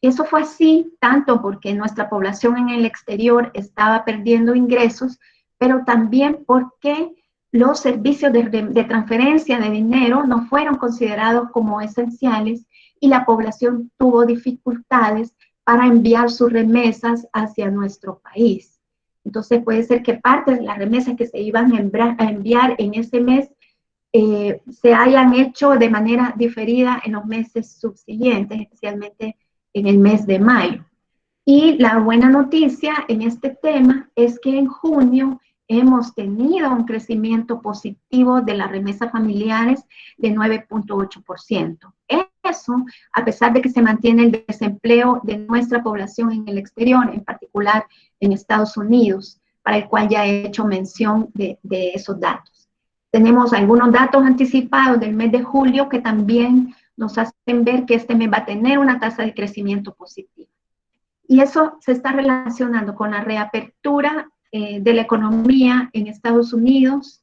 Eso fue así tanto porque nuestra población en el exterior estaba perdiendo ingresos, pero también porque los servicios de transferencia de dinero no fueron considerados como esenciales y la población tuvo dificultades para enviar sus remesas hacia nuestro país. Entonces puede ser que parte de las remesas que se iban a enviar en ese mes se hayan hecho de manera diferida en los meses subsiguientes, especialmente en el mes de mayo. Y la buena noticia en este tema es que en junio hemos tenido un crecimiento positivo de las remesas familiares de 9.8%. Eso, a pesar de que se mantiene el desempleo de nuestra población en el exterior, en particular en Estados Unidos, para el cual ya he hecho mención de esos datos. Tenemos algunos datos anticipados del mes de julio que también nos hacen ver que este mes va a tener una tasa de crecimiento positiva. Y eso se está relacionando con la reapertura de la economía en Estados Unidos,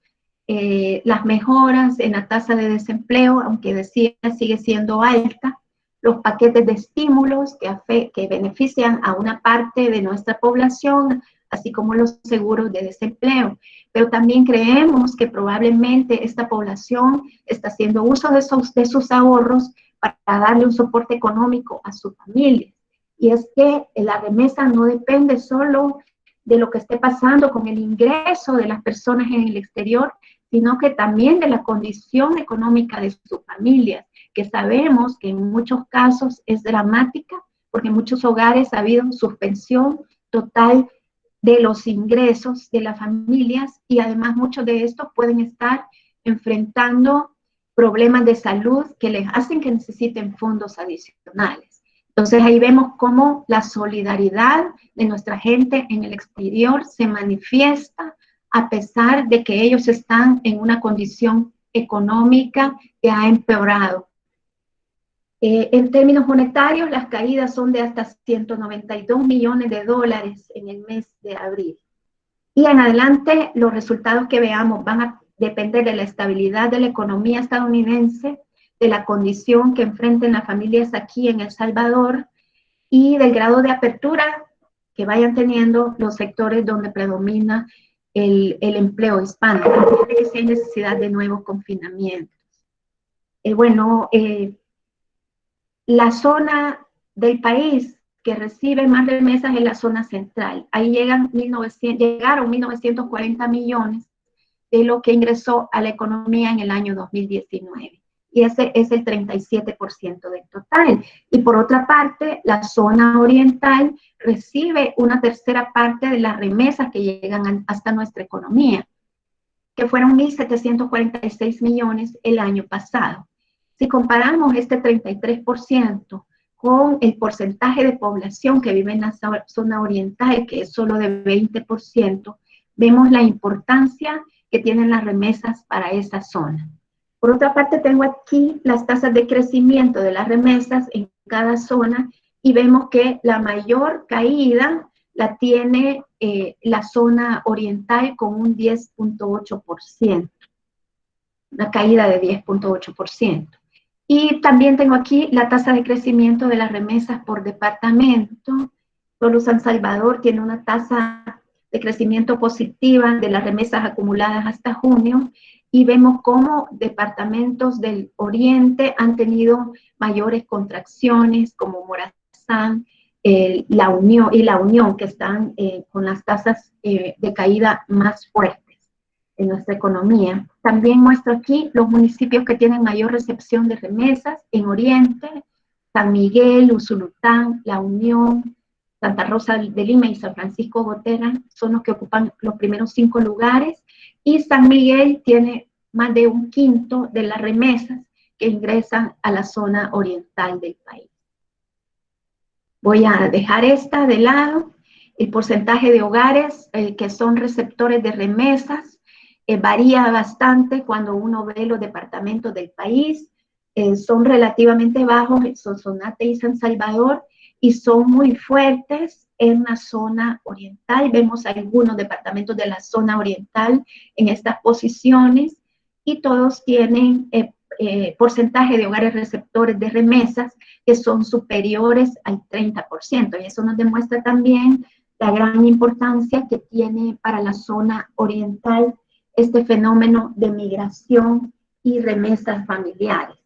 las mejoras en la tasa de desempleo, aunque decía sigue siendo alta, los paquetes de estímulos que benefician a una parte de nuestra población, así como los seguros de desempleo. Pero también creemos que probablemente esta población está haciendo uso de sus ahorros para darle un soporte económico a su familia. Y es que la remesa no depende solo de lo que esté pasando con el ingreso de las personas en el exterior, sino que también de la condición económica de sus familias, que sabemos que en muchos casos es dramática, porque en muchos hogares ha habido suspensión total de los ingresos de las familias, y además muchos de estos pueden estar enfrentando problemas de salud que les hacen que necesiten fondos adicionales. Entonces ahí vemos cómo la solidaridad de nuestra gente en el exterior se manifiesta a pesar de que ellos están en una condición económica que ha empeorado. En términos monetarios, las caídas son de hasta 192 millones de dólares en el mes de abril. Y en adelante, los resultados que veamos van a depender de la estabilidad de la economía estadounidense, de la condición que enfrenten las familias aquí en El Salvador y del grado de apertura que vayan teniendo los sectores donde predomina el empleo hispano, porque que hay necesidad de nuevos confinamientos. La zona del país que recibe más remesas es la zona central. Ahí llegaron 1.940 millones de lo que ingresó a la economía en el año 2019. Y ese es el 37% del total. Y por otra parte, la zona oriental recibe una tercera parte de las remesas que llegan hasta nuestra economía, que fueron 1.746 millones el año pasado. Si comparamos este 33% con el porcentaje de población que vive en la zona oriental, que es solo de 20%, vemos la importancia que tienen las remesas para esa zona. Por otra parte, tengo aquí las tasas de crecimiento de las remesas en cada zona y vemos que la mayor caída la tiene la zona oriental con un 10.8%, una caída de 10.8%. Y también tengo aquí la tasa de crecimiento de las remesas por departamento. Solo San Salvador tiene una tasa de crecimiento positiva de las remesas acumuladas hasta junio, y vemos cómo departamentos del oriente han tenido mayores contracciones, como Morazán, la Unión, que están con las tasas de caída más fuertes en nuestra economía. También muestro aquí los municipios que tienen mayor recepción de remesas en oriente: San Miguel, Usulután, La Unión, Santa Rosa de Lima y San Francisco Gotera son los que ocupan los primeros 5 lugares, y San Miguel tiene más de un quinto de las remesas que ingresan a la zona oriental del país. Voy a dejar esta de lado. El porcentaje de hogares que son receptores de remesas varía bastante cuando uno ve los departamentos del país. Son relativamente bajos en Sonsonate y San Salvador, y son muy fuertes en la zona oriental. Vemos algunos departamentos de la zona oriental en estas posiciones, y todos tienen porcentaje de hogares receptores de remesas que son superiores al 30%, y eso nos demuestra también la gran importancia que tiene para la zona oriental este fenómeno de migración y remesas familiares.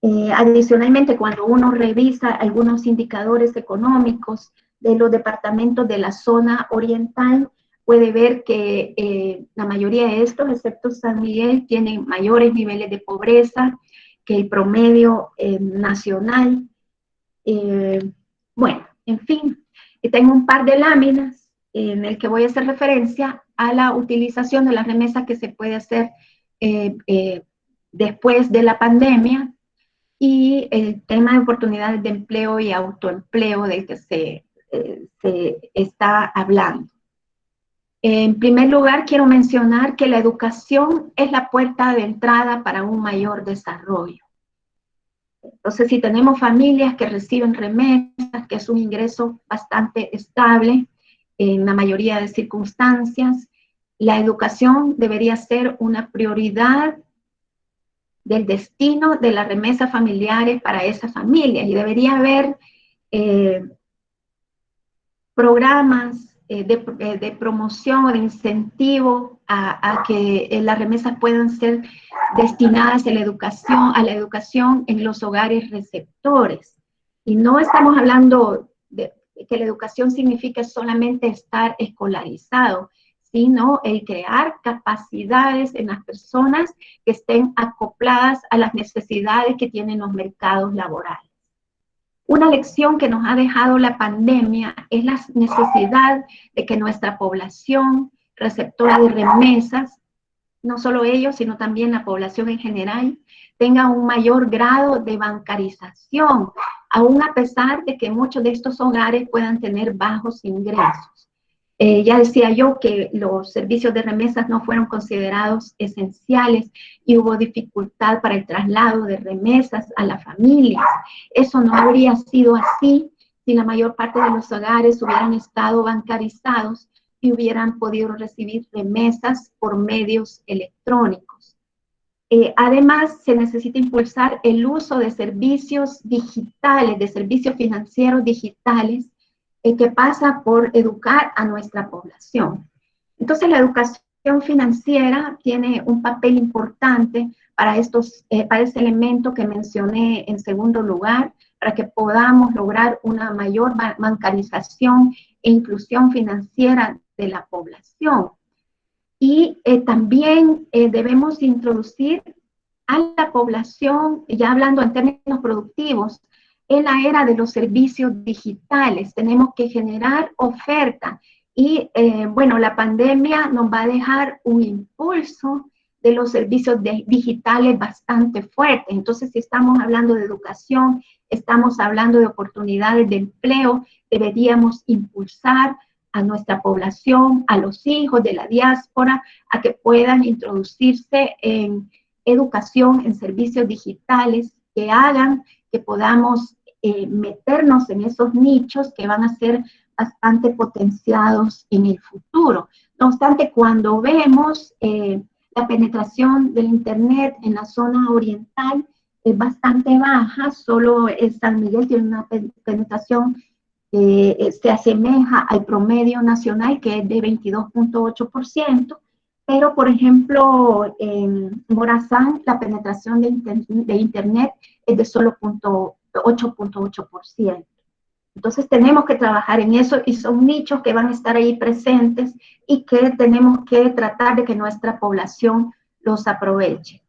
Adicionalmente, cuando uno revisa algunos indicadores económicos de los departamentos de la zona oriental, puede ver que la mayoría de estos, excepto San Miguel, tienen mayores niveles de pobreza que el promedio nacional. Bueno, en fin, tengo un par de láminas en el que voy a hacer referencia a la utilización de las remesas que se puede hacer después de la pandemia, y el tema de oportunidades de empleo y autoempleo del que se está hablando. En primer lugar, quiero mencionar que la educación es la puerta de entrada para un mayor desarrollo. Entonces, si tenemos familias que reciben remesas, que es un ingreso bastante estable en la mayoría de circunstancias, la educación debería ser una prioridad del destino de las remesas familiares para esas familias, y debería haber programas de promoción o de incentivo a que las remesas puedan ser destinadas a la educación en los hogares receptores. Y no estamos hablando de que la educación significa solamente estar escolarizado, sino el crear capacidades en las personas que estén acopladas a las necesidades que tienen los mercados laborales. Una lección que nos ha dejado la pandemia es la necesidad de que nuestra población receptora de remesas, no solo ellos, sino también la población en general, tenga un mayor grado de bancarización, aún a pesar de que muchos de estos hogares puedan tener bajos ingresos. Ya decía yo que los servicios de remesas no fueron considerados esenciales y hubo dificultad para el traslado de remesas a las familias. Eso no habría sido así si la mayor parte de los hogares hubieran estado bancarizados y hubieran podido recibir remesas por medios electrónicos. Además, se necesita impulsar el uso de servicios digitales, de servicios financieros digitales, que pasa por educar a nuestra población. Entonces, la educación financiera tiene un papel importante para ese elemento que mencioné en segundo lugar, para que podamos lograr una mayor bancarización e inclusión financiera de la población. Y también debemos introducir a la población, ya hablando en términos productivos, en la era de los servicios digitales. Tenemos que generar oferta y, bueno, la pandemia nos va a dejar un impulso de los servicios digitales bastante fuerte. Entonces, si estamos hablando de educación, estamos hablando de oportunidades de empleo, deberíamos impulsar a nuestra población, a los hijos de la diáspora, a que puedan introducirse en educación, en servicios digitales que hagan que podamos meternos en esos nichos que van a ser bastante potenciados en el futuro. No obstante, cuando vemos la penetración del Internet en la zona oriental es bastante baja, solo San Miguel tiene una penetración que se asemeja al promedio nacional, que es de 22.8%, pero por ejemplo en Morazán la penetración de Internet es de solo 8.8%. Entonces tenemos que trabajar en eso y son nichos que van a estar ahí presentes y que tenemos que tratar de que nuestra población los aproveche.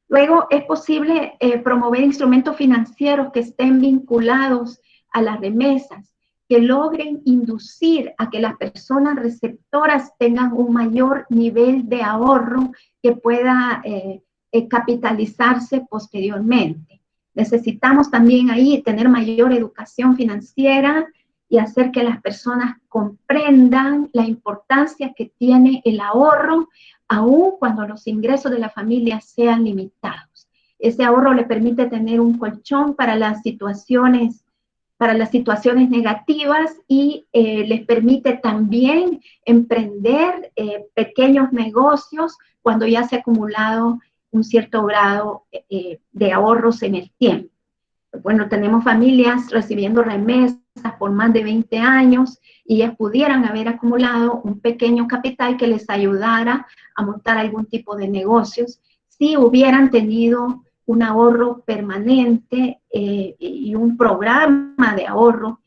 Luego es posible promover instrumentos financieros que estén vinculados a las remesas, que logren inducir a que las personas receptoras tengan un mayor nivel de ahorro que pueda capitalizarse posteriormente. Necesitamos también ahí tener mayor educación financiera y hacer que las personas comprendan la importancia que tiene el ahorro, aun cuando los ingresos de la familia sean limitados. Ese ahorro le permite tener un colchón para las situaciones negativas y les permite también emprender pequeños negocios cuando ya se ha acumulado un cierto grado de ahorros en el tiempo. Bueno, tenemos familias recibiendo remesas por más de 20 años y ellas pudieran haber acumulado un pequeño capital que les ayudara a montar algún tipo de negocios si hubieran tenido un ahorro permanente y un programa de ahorro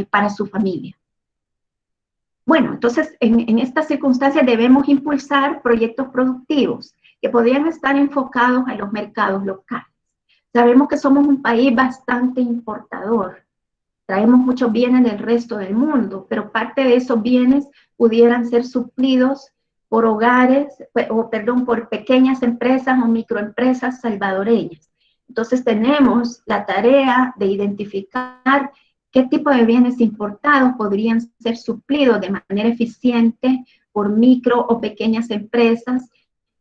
para su familia. Bueno, entonces en estas circunstancias debemos impulsar proyectos productivos que podrían estar enfocados a los mercados locales. Sabemos que somos un país bastante importador, traemos muchos bienes del resto del mundo, pero parte de esos bienes pudieran ser suplidos por por pequeñas empresas o microempresas salvadoreñas. Entonces tenemos la tarea de identificar qué tipo de bienes importados podrían ser suplidos de manera eficiente por micro o pequeñas empresas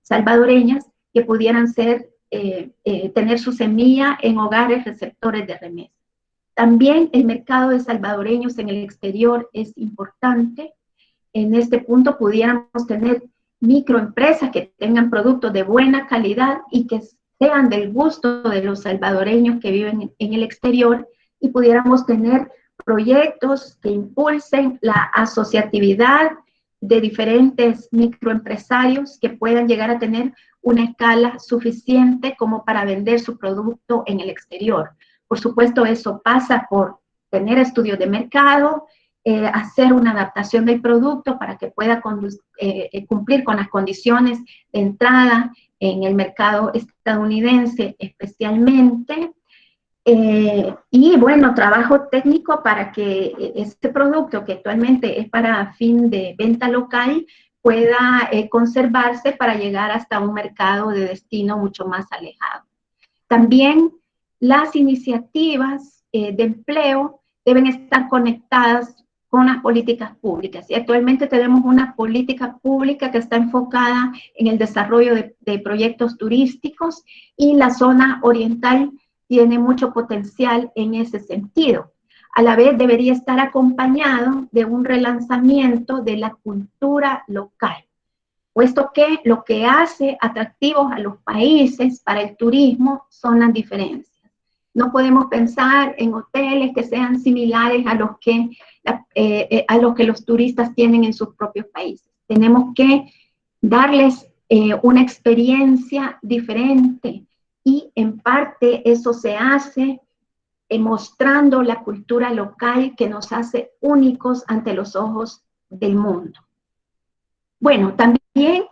salvadoreñas que pudieran tener su semilla en hogares receptores de remesas. También el mercado de salvadoreños en el exterior es importante. En este punto pudiéramos tener microempresas que tengan productos de buena calidad y que sean del gusto de los salvadoreños que viven en el exterior, y pudiéramos tener proyectos que impulsen la asociatividad de diferentes microempresarios que puedan llegar a tener una escala suficiente como para vender su producto en el exterior. Por supuesto, eso pasa por tener estudios de mercado, hacer una adaptación del producto para que pueda cumplir con las condiciones de entrada en el mercado estadounidense especialmente. Y bueno, trabajo técnico para que este producto, que actualmente es para fin de venta local, pueda conservarse para llegar hasta un mercado de destino mucho más alejado. También las iniciativas de empleo deben estar conectadas con las políticas públicas. Y actualmente tenemos una política pública que está enfocada en el desarrollo de proyectos turísticos, y la zona oriental tiene mucho potencial en ese sentido. A la vez debería estar acompañado de un relanzamiento de la cultura local, puesto que lo que hace atractivos a los países para el turismo son las diferencias. No podemos pensar en hoteles que sean similares a los que los turistas tienen en sus propios países. Tenemos que darles una experiencia diferente, y en parte eso se hace mostrando la cultura local que nos hace únicos ante los ojos del mundo. Bueno, también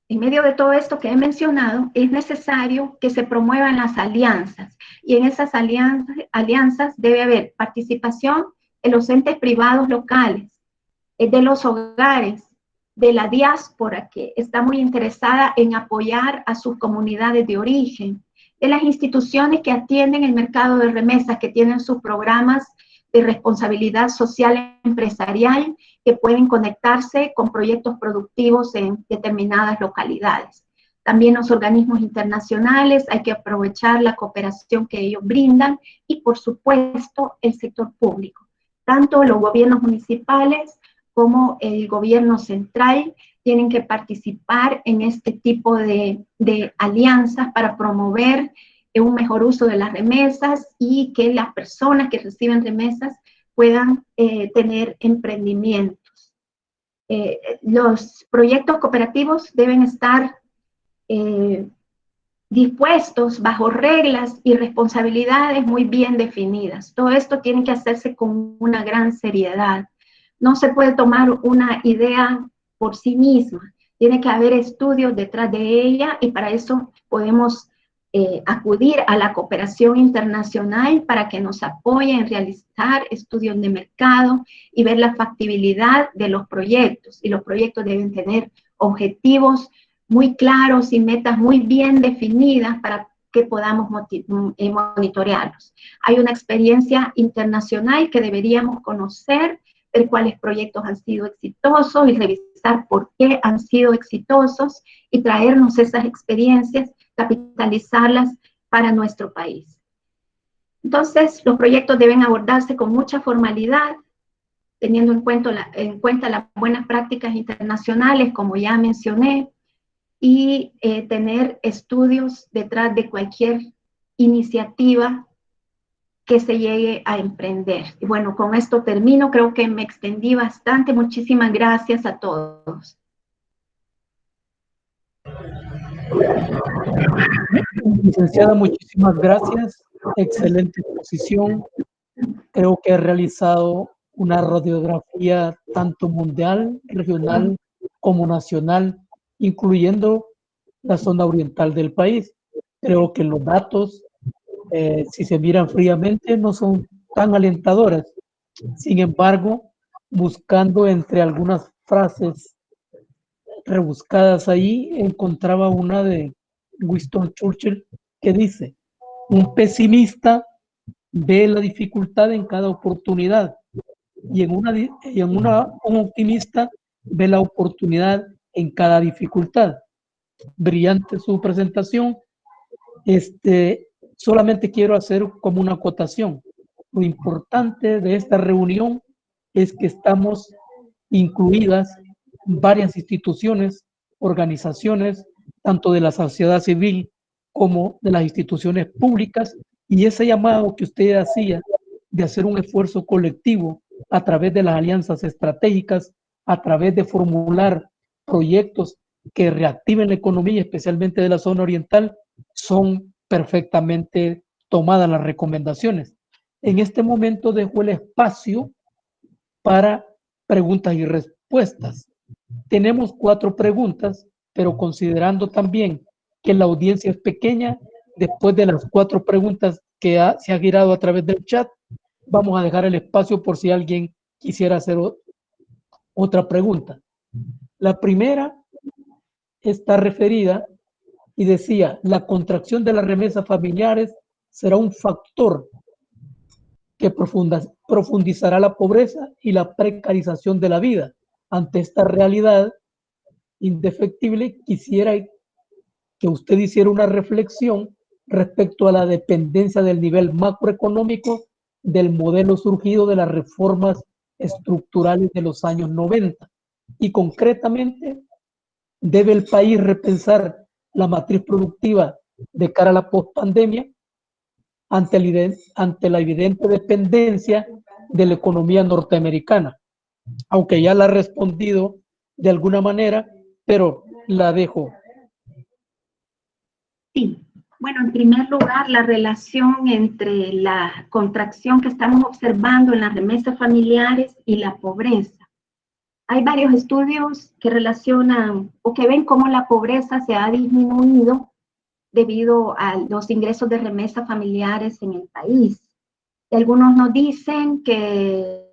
en medio de todo esto que he mencionado, es necesario que se promuevan las alianzas, y en esas alianzas debe haber participación de los entes privados locales, de los hogares, de la diáspora que está muy interesada en apoyar a sus comunidades de origen, de las instituciones que atienden el mercado de remesas, que tienen sus programas de responsabilidad social empresarial, que pueden conectarse con proyectos productivos en determinadas localidades. También los organismos internacionales, hay que aprovechar la cooperación que ellos brindan y, por supuesto, el sector público. Tanto los gobiernos municipales como el gobierno central tienen que participar en este tipo de alianzas para promover un mejor uso de las remesas y que las personas que reciben remesas puedan tener emprendimientos. Los proyectos cooperativos deben estar dispuestos bajo reglas y responsabilidades muy bien definidas. Todo esto tiene que hacerse con una gran seriedad. No se puede tomar una idea por sí misma. Tiene que haber estudios detrás de ella y para eso podemos acudir a la cooperación internacional para que nos apoye en realizar estudios de mercado y ver la factibilidad de los proyectos. Y los proyectos deben tener objetivos muy claros y metas muy bien definidas para que podamos monitorearlos. Hay una experiencia internacional que deberíamos conocer, ver cuáles proyectos han sido exitosos y revisar por qué han sido exitosos y traernos esas experiencias, capitalizarlas para nuestro país. Entonces, los proyectos deben abordarse con mucha formalidad, teniendo en cuenta las buenas prácticas internacionales, como ya mencioné, y tener estudios detrás de cualquier iniciativa que se llegue a emprender. Y bueno, con esto termino, creo que me extendí bastante. Muchísimas gracias a todos. Licenciada, muchísimas gracias. Excelente exposición. Creo que ha realizado una radiografía tanto mundial, regional como nacional, incluyendo la zona oriental del país. Creo que los datos, si se miran fríamente, no son tan alentadores. Sin embargo, buscando entre algunas frases rebuscadas ahí, encontraba una de Winston Churchill que dice: un pesimista ve la dificultad en cada oportunidad y un optimista ve la oportunidad en cada dificultad. Brillante su presentación. Solamente quiero hacer como una acotación. Lo importante de esta reunión es que estamos incluidas varias instituciones, organizaciones, tanto de la sociedad civil como de las instituciones públicas, y ese llamado que usted hacía de hacer un esfuerzo colectivo a través de las alianzas estratégicas, a través de formular proyectos que reactiven la economía, especialmente de la zona oriental, son perfectamente tomadas las recomendaciones. En este momento dejo el espacio para preguntas y respuestas. Tenemos 4 preguntas, pero considerando también que la audiencia es pequeña, después de las 4 preguntas que se ha girado a través del chat, vamos a dejar el espacio por si alguien quisiera hacer otra pregunta. La primera está referida y decía: la contracción de las remesas familiares será un factor que profundizará la pobreza y la precarización de la vida. Ante esta realidad indefectible, quisiera que usted hiciera una reflexión respecto a la dependencia del nivel macroeconómico del modelo surgido de las reformas estructurales de los años 90. Y concretamente, ¿debe el país repensar la matriz productiva de cara a la pospandemia ante la evidente dependencia de la economía norteamericana? Aunque ya la ha respondido de alguna manera, pero la dejo. Sí, bueno, en primer lugar, la relación entre la contracción que estamos observando en las remesas familiares y la pobreza. Hay varios estudios que relacionan o que ven cómo la pobreza se ha disminuido debido a los ingresos de remesas familiares en el país. Y algunos nos dicen que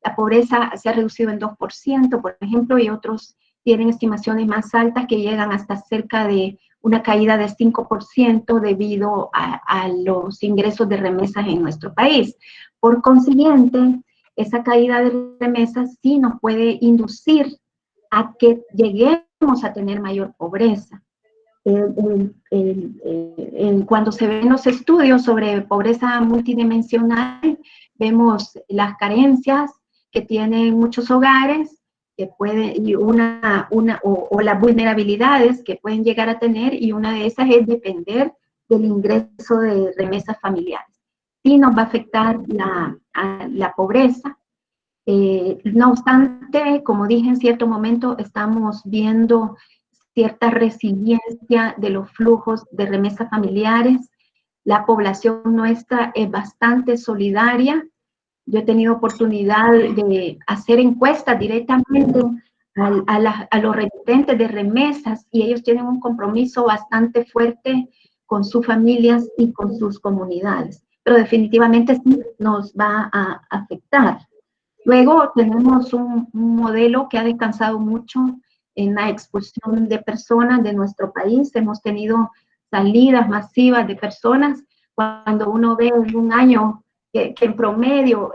la pobreza se ha reducido en 2%, por ejemplo, y otros tienen estimaciones más altas que llegan hasta cerca de una caída de 5% debido a los ingresos de remesas en nuestro país. Por consiguiente, esa caída de remesas sí nos puede inducir a que lleguemos a tener mayor pobreza. Cuando se ven los estudios sobre pobreza multidimensional, vemos las carencias que tienen muchos hogares, que pueden, y o las vulnerabilidades que pueden llegar a tener, y una de esas es depender del ingreso de remesas familiares. Sí nos va a afectar la pobreza. No obstante, como dije en cierto momento, estamos viendo cierta resiliencia de los flujos de remesas familiares. La población nuestra es bastante solidaria. Yo he tenido oportunidad de hacer encuestas directamente a los remitentes de remesas, y ellos tienen un compromiso bastante fuerte con sus familias y con sus comunidades. Pero definitivamente sí nos va a afectar. Luego tenemos un modelo que ha descansado mucho en la expulsión de personas de nuestro país. Hemos tenido salidas masivas de personas. Cuando uno ve en un año que en promedio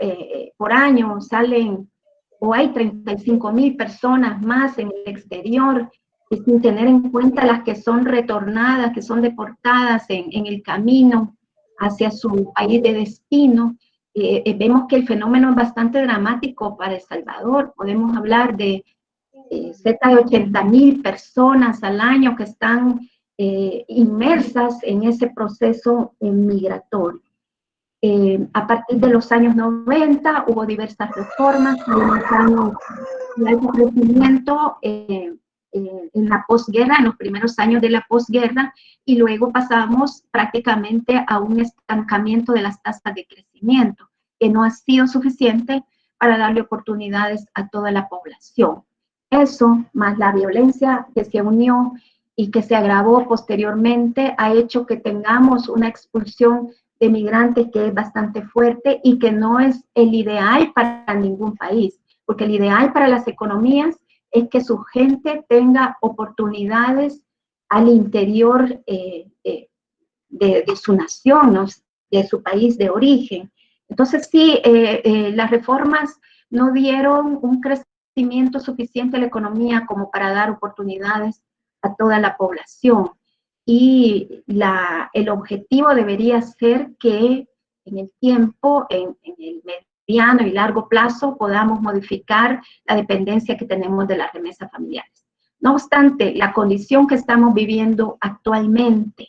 por año salen o hay 35,000 personas más en el exterior, y sin tener en cuenta las que son retornadas, que son deportadas en el camino hacia su país de destino, vemos que el fenómeno es bastante dramático para El Salvador. Podemos hablar de cerca de 80,000 personas al año que están inmersas en ese proceso migratorio. A partir de los años 90 hubo diversas reformas, de alto crecimiento en la posguerra, en los primeros años de la posguerra, y luego pasamos prácticamente a un estancamiento de las tasas de crecimiento, que no ha sido suficiente para darle oportunidades a toda la población. Eso, más la violencia que se unió y que se agravó posteriormente, ha hecho que tengamos una expulsión de migrantes que es bastante fuerte y que no es el ideal para ningún país, porque el ideal para las economías es que su gente tenga oportunidades al interior de su nación, ¿no? De su país de origen. Entonces sí, las reformas no dieron un crecimiento suficiente a la economía como para dar oportunidades a toda la población. Y el objetivo debería ser que en el tiempo, en el mediano y largo plazo, podamos modificar la dependencia que tenemos de las remesas familiares. No obstante, la condición que estamos viviendo actualmente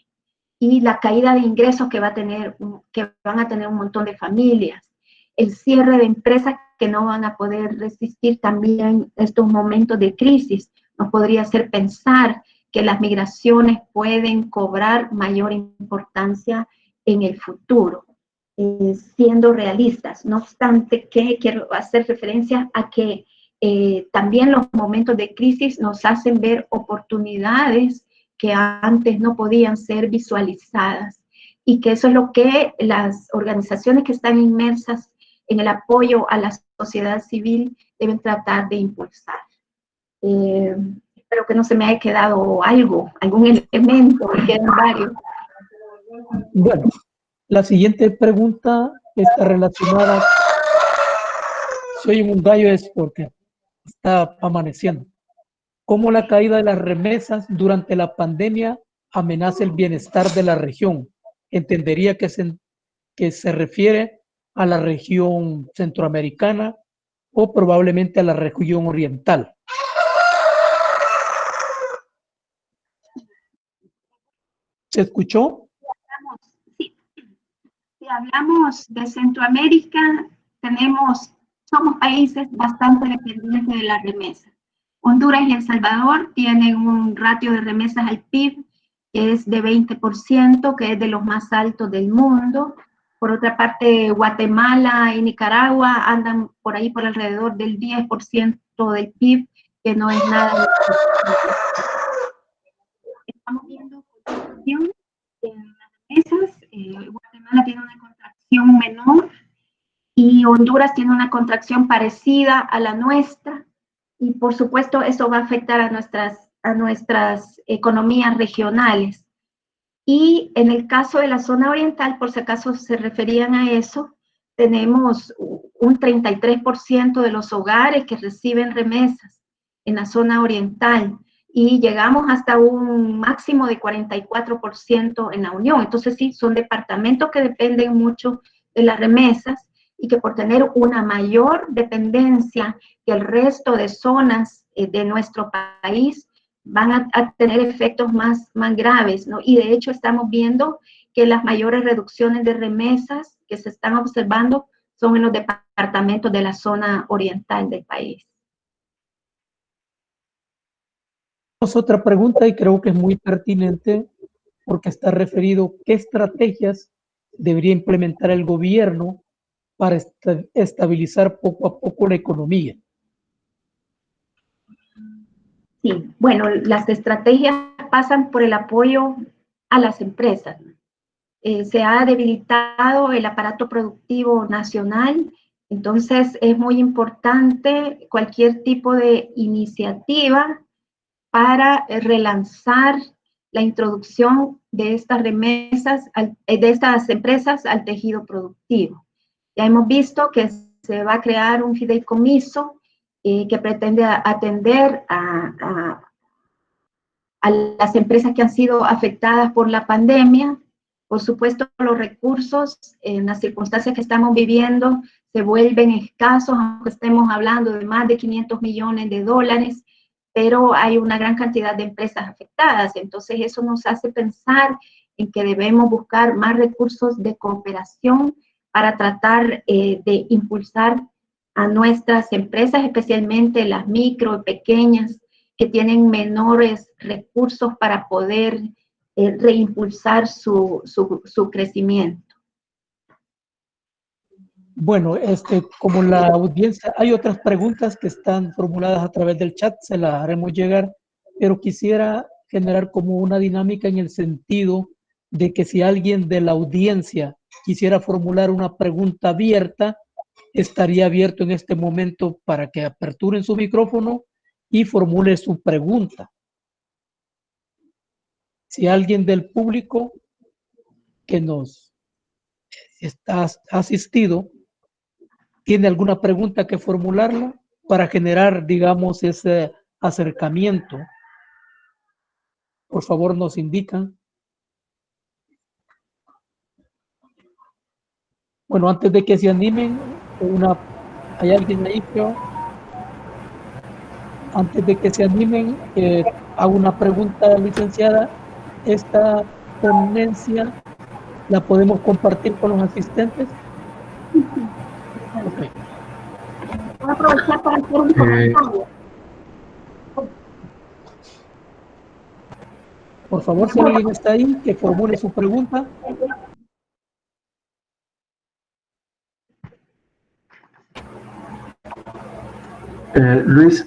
y la caída de ingresos que van a tener un montón de familias, el cierre de empresas que no van a poder resistir también estos momentos de crisis, nos podría hacer pensar que las migraciones pueden cobrar mayor importancia en el futuro, siendo realistas. No obstante, que quiero hacer referencia a que también los momentos de crisis nos hacen ver oportunidades que antes no podían ser visualizadas, y que eso es lo que las organizaciones que están inmersas en el apoyo a la sociedad civil deben tratar de impulsar. Espero que no se me haya quedado algún elemento, me quedan varios. Bueno, la siguiente pregunta está relacionada. Si oyen un gallo es porque está amaneciendo. ¿Cómo la caída de las remesas durante la pandemia amenaza el bienestar de la región? Entendería que se refiere a la región centroamericana o probablemente a la región oriental. ¿Se escuchó? Sí. Si hablamos de Centroamérica, somos países bastante dependientes de la remesa. Honduras y El Salvador tienen un ratio de remesas al PIB que es de 20%, que es de los más altos del mundo. Por otra parte, Guatemala y Nicaragua andan por ahí por alrededor del 10% del PIB, que no es nada. Estamos viendo contracción en las remesas. Guatemala tiene una contracción menor y Honduras tiene una contracción parecida a la nuestra. Y por supuesto eso va a afectar a nuestras economías regionales. Y en el caso de la zona oriental, por si acaso se referían a eso, tenemos un 33% de los hogares que reciben remesas en la zona oriental. y llegamos hasta un máximo de 44% en la Unión. Entonces sí, son departamentos que dependen mucho de las remesas y que por tener una mayor dependencia que el resto de zonas de nuestro país van a tener efectos más graves, ¿no? Y de hecho estamos viendo que las mayores reducciones de remesas que se están observando son en los departamentos de la zona oriental del país. Otra pregunta, y creo que es muy pertinente porque está referido qué estrategias debería implementar el gobierno para estabilizar poco a poco la economía. Sí, bueno, las estrategias pasan por el apoyo a las empresas. Se ha debilitado el aparato productivo nacional, entonces es muy importante cualquier tipo de iniciativa para relanzar la introducción de estas remesas, de estas empresas al tejido productivo. Ya hemos visto que se va a crear un fideicomiso que pretende atender a las empresas que han sido afectadas por la pandemia. Por supuesto, los recursos en las circunstancias que estamos viviendo se vuelven escasos, aunque estemos hablando de más de 500 millones de dólares, pero hay una gran cantidad de empresas afectadas. Entonces, eso nos hace pensar en que debemos buscar más recursos de cooperación para tratar de impulsar a nuestras empresas, especialmente las micro y pequeñas, que tienen menores recursos para poder reimpulsar su crecimiento. Bueno, como la audiencia, hay otras preguntas que están formuladas a través del chat, se las haremos llegar, pero quisiera generar como una dinámica en el sentido de que si alguien de la audiencia quisiera formular una pregunta abierta, estaría abierto en este momento para que aperturen su micrófono y formule su pregunta. Si alguien del público que nos está asistido tiene alguna pregunta que formularla para generar, digamos, ese acercamiento, por favor nos indican. Bueno, antes de que se animen, ¿hay alguien ahí? Antes de que se animen, hago una pregunta, licenciada. ¿Esta ponencia la podemos compartir con los asistentes? Okay. Voy a aprovechar para hacer un comentario. Por favor, si alguien está ahí, que formule su pregunta. Luis,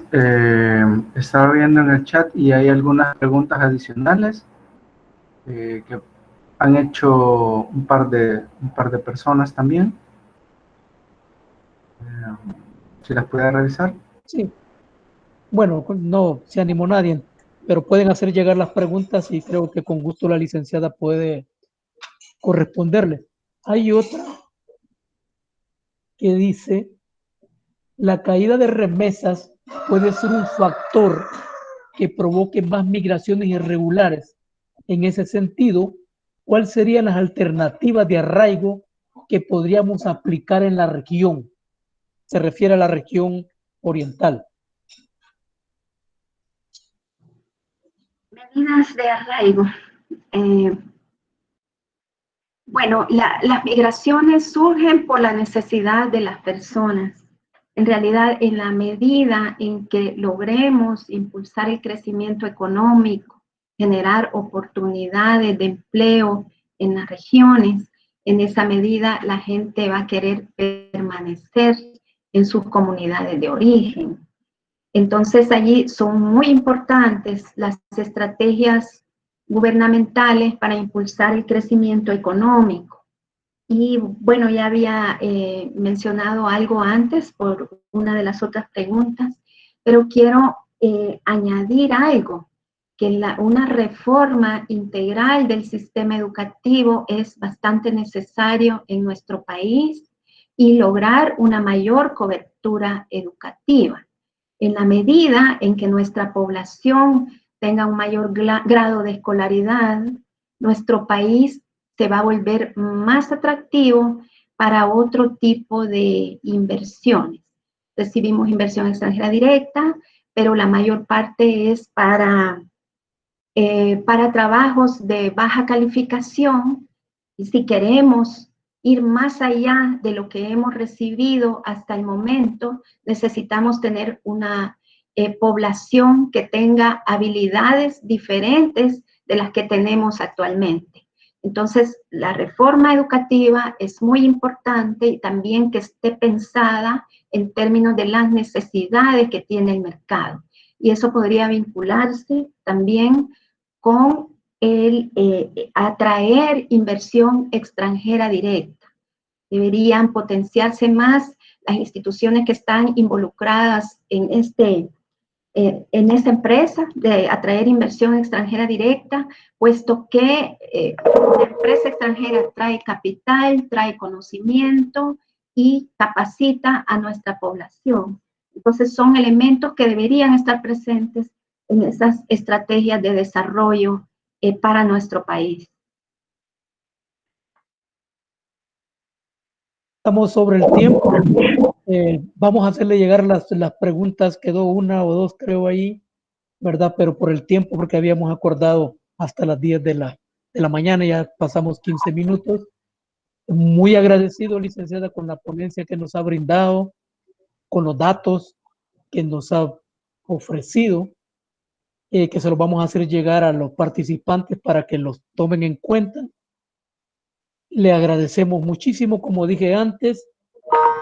estaba viendo en el chat y hay algunas preguntas adicionales que han hecho un par de personas también. ¿Si las puede revisar? Sí. Bueno, no se animó nadie, pero pueden hacer llegar las preguntas y creo que con gusto la licenciada puede corresponderle. Hay otra que dice: la caída de remesas puede ser un factor que provoque más migraciones irregulares. En ese sentido, ¿cuáles serían las alternativas de arraigo que podríamos aplicar en la región? Se refiere a la región oriental. Medidas de arraigo. Bueno, las migraciones surgen por la necesidad de las personas. En realidad, en la medida en que logremos impulsar el crecimiento económico, generar oportunidades de empleo en las regiones, en esa medida la gente va a querer permanecer en sus comunidades de origen. Entonces, allí son muy importantes las estrategias gubernamentales para impulsar el crecimiento económico. Y bueno, ya había mencionado algo antes por una de las otras preguntas, pero quiero añadir algo, que una reforma integral del sistema educativo es bastante necesario en nuestro país y lograr una mayor cobertura educativa. En la medida en que nuestra población tenga un mayor grado de escolaridad, nuestro país se va a volver más atractivo para otro tipo de inversiones. Recibimos inversión extranjera directa, pero la mayor parte es para trabajos de baja calificación. Y si queremos ir más allá de lo que hemos recibido hasta el momento, necesitamos tener una población que tenga habilidades diferentes de las que tenemos actualmente. Entonces, la reforma educativa es muy importante y también que esté pensada en términos de las necesidades que tiene el mercado. Y eso podría vincularse también con el atraer inversión extranjera directa. Deberían potenciarse más las instituciones que están involucradas en esta empresa de atraer inversión extranjera directa, puesto que la empresa extranjera trae capital, trae conocimiento y capacita a nuestra población. Entonces son elementos que deberían estar presentes en esas estrategias de desarrollo para nuestro país. Estamos sobre el tiempo. Vamos a hacerle llegar las preguntas, quedó una o dos creo ahí, ¿verdad? Pero por el tiempo, porque habíamos acordado hasta las 10 de la mañana, ya pasamos 15 minutos. Muy agradecido, licenciada, con la ponencia que nos ha brindado, con los datos que nos ha ofrecido, que se los vamos a hacer llegar a los participantes para que los tomen en cuenta. Le agradecemos muchísimo, como dije antes,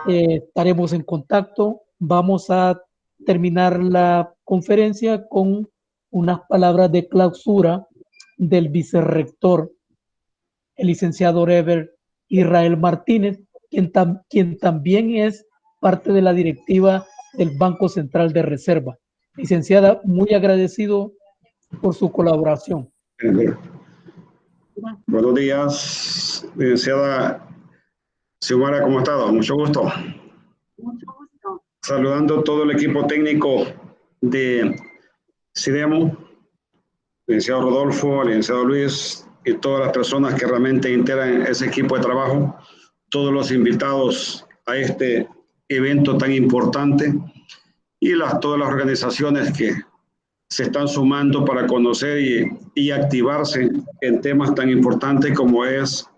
estaremos en contacto. Vamos a terminar la conferencia con unas palabras de clausura del vicerrector, el licenciado Rever Israel Martínez, quien también es parte de la directiva del Banco Central de Reserva. Licenciada, muy agradecido por su colaboración. Buenos días, licenciada Xiomara, ¿cómo ha estado? Mucho gusto. Mucho gusto. Saludando a todo el equipo técnico de CIDEMO, licenciado Rodolfo, licenciado Luis y todas las personas que realmente integran ese equipo de trabajo, todos los invitados a este evento tan importante y todas las organizaciones que se están sumando para conocer y activarse en temas tan importantes como es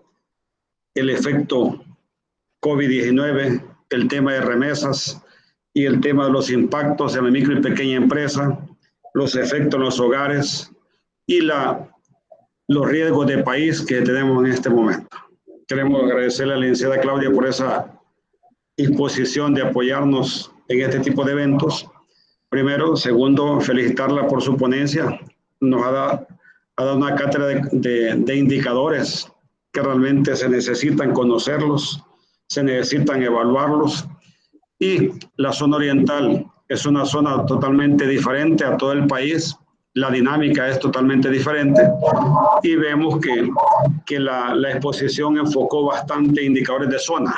el efecto COVID-19, el tema de remesas y el tema de los impactos en la micro y pequeña empresa, los efectos en los hogares y los riesgos de país que tenemos en este momento. Queremos agradecerle a la licenciada Claudia por esa disposición de apoyarnos en este tipo de eventos. Primero, segundo, felicitarla por su ponencia. Nos ha dado una cátedra de indicadores que realmente se necesitan conocerlos, se necesitan evaluarlos. Y la zona oriental es una zona totalmente diferente a todo el país. La dinámica es totalmente diferente y vemos que la exposición enfocó bastante indicadores de zona.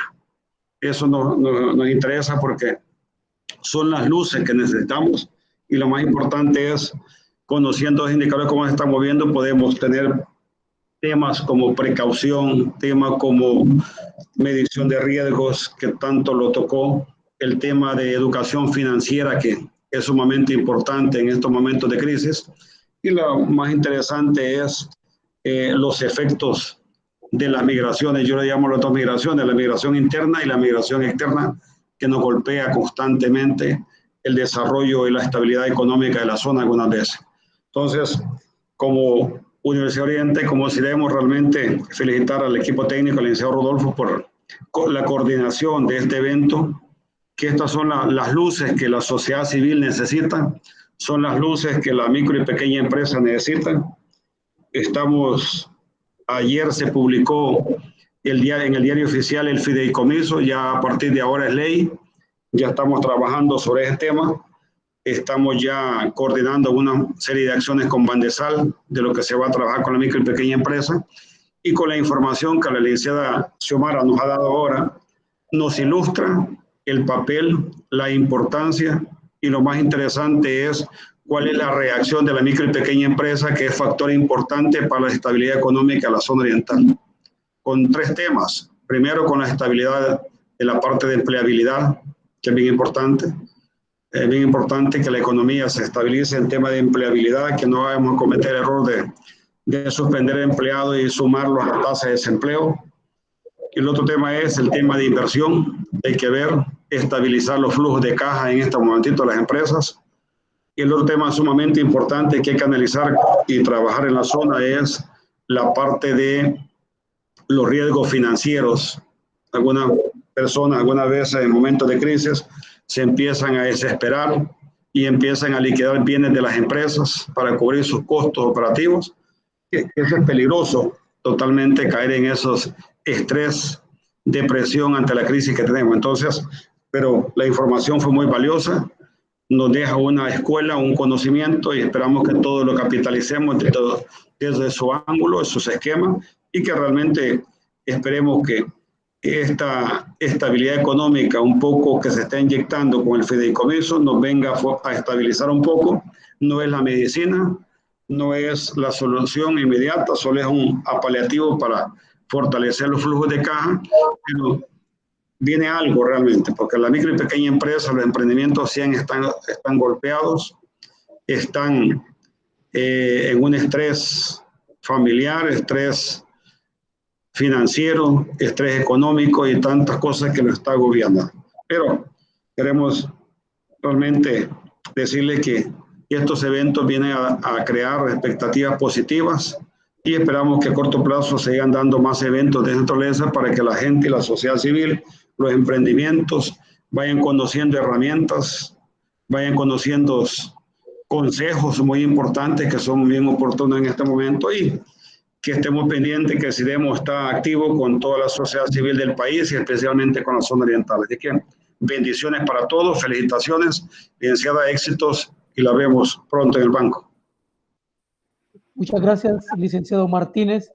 Eso nos interesa porque son las luces que necesitamos y lo más importante es, conociendo los indicadores cómo se están moviendo, podemos tener temas como precaución, temas como medición de riesgos, que tanto lo tocó, el tema de educación financiera, que es sumamente importante en estos momentos de crisis, y lo más interesante es los efectos de las migraciones. Yo le llamo las dos migraciones, la migración interna y la migración externa, que nos golpea constantemente el desarrollo y la estabilidad económica de la zona algunas veces. Entonces, como Universidad Oriente, como CIDEMO, realmente felicitar al equipo técnico, al licenciado Rodolfo, por la coordinación de este evento, que estas son las luces que la sociedad civil necesita, son las luces que la micro y pequeña empresa necesitan. Ayer se publicó en el diario oficial el fideicomiso, ya a partir de ahora es ley, ya estamos trabajando sobre ese tema, estamos ya coordinando una serie de acciones con Bandesal de lo que se va a trabajar con la micro y pequeña empresa, y con la información que la licenciada Xiomara nos ha dado ahora, nos ilustra el papel, la importancia y lo más interesante es cuál es la reacción de la micro y pequeña empresa, que es factor importante para la estabilidad económica de la zona oriental. Con 3 temas. Primero, con la estabilidad de la parte de empleabilidad, que es bien importante. Es bien importante que la economía se estabilice en tema de empleabilidad, que no vayamos a cometer el error de suspender empleados y sumarlos a la tasa de desempleo. Y el otro tema es el tema de inversión. Hay que ver, estabilizar los flujos de caja en este momentito de las empresas. Y el otro tema sumamente importante que hay que analizar y trabajar en la zona es la parte de los riesgos financieros. Algunas personas, algunas veces en momentos de crisis, se empiezan a desesperar y empiezan a liquidar bienes de las empresas para cubrir sus costos operativos. Eso es peligroso, totalmente caer en esos estrés, depresión ante la crisis que tenemos. Entonces, pero la información fue muy valiosa, nos deja una escuela, un conocimiento, y esperamos que todo lo capitalicemos desde su ángulo, sus esquemas, y que realmente esperemos que esta estabilidad económica un poco que se está inyectando con el fideicomiso nos venga a estabilizar un poco. No es la medicina, no es la solución inmediata, solo es un paliativo para fortalecer los flujos de caja, pero viene algo realmente, porque la micro y pequeña empresa, los emprendimientos sí están golpeados, están en un estrés familiar, estrés financiero, estrés económico y tantas cosas que lo está agobiando. Pero queremos realmente decirle que estos eventos vienen a crear expectativas positivas, y esperamos que a corto plazo se sigan dando más eventos de naturaleza para que la gente y la sociedad civil, los emprendimientos, vayan conociendo herramientas, vayan conociendo consejos muy importantes que son bien oportunos en este momento, y que estemos pendientes que SIDEMO está activo con toda la sociedad civil del país y especialmente con la zona oriental. Así que bendiciones para todos, felicitaciones, licenciada, éxitos, y la vemos pronto en el banco. Muchas gracias, licenciado Martínez.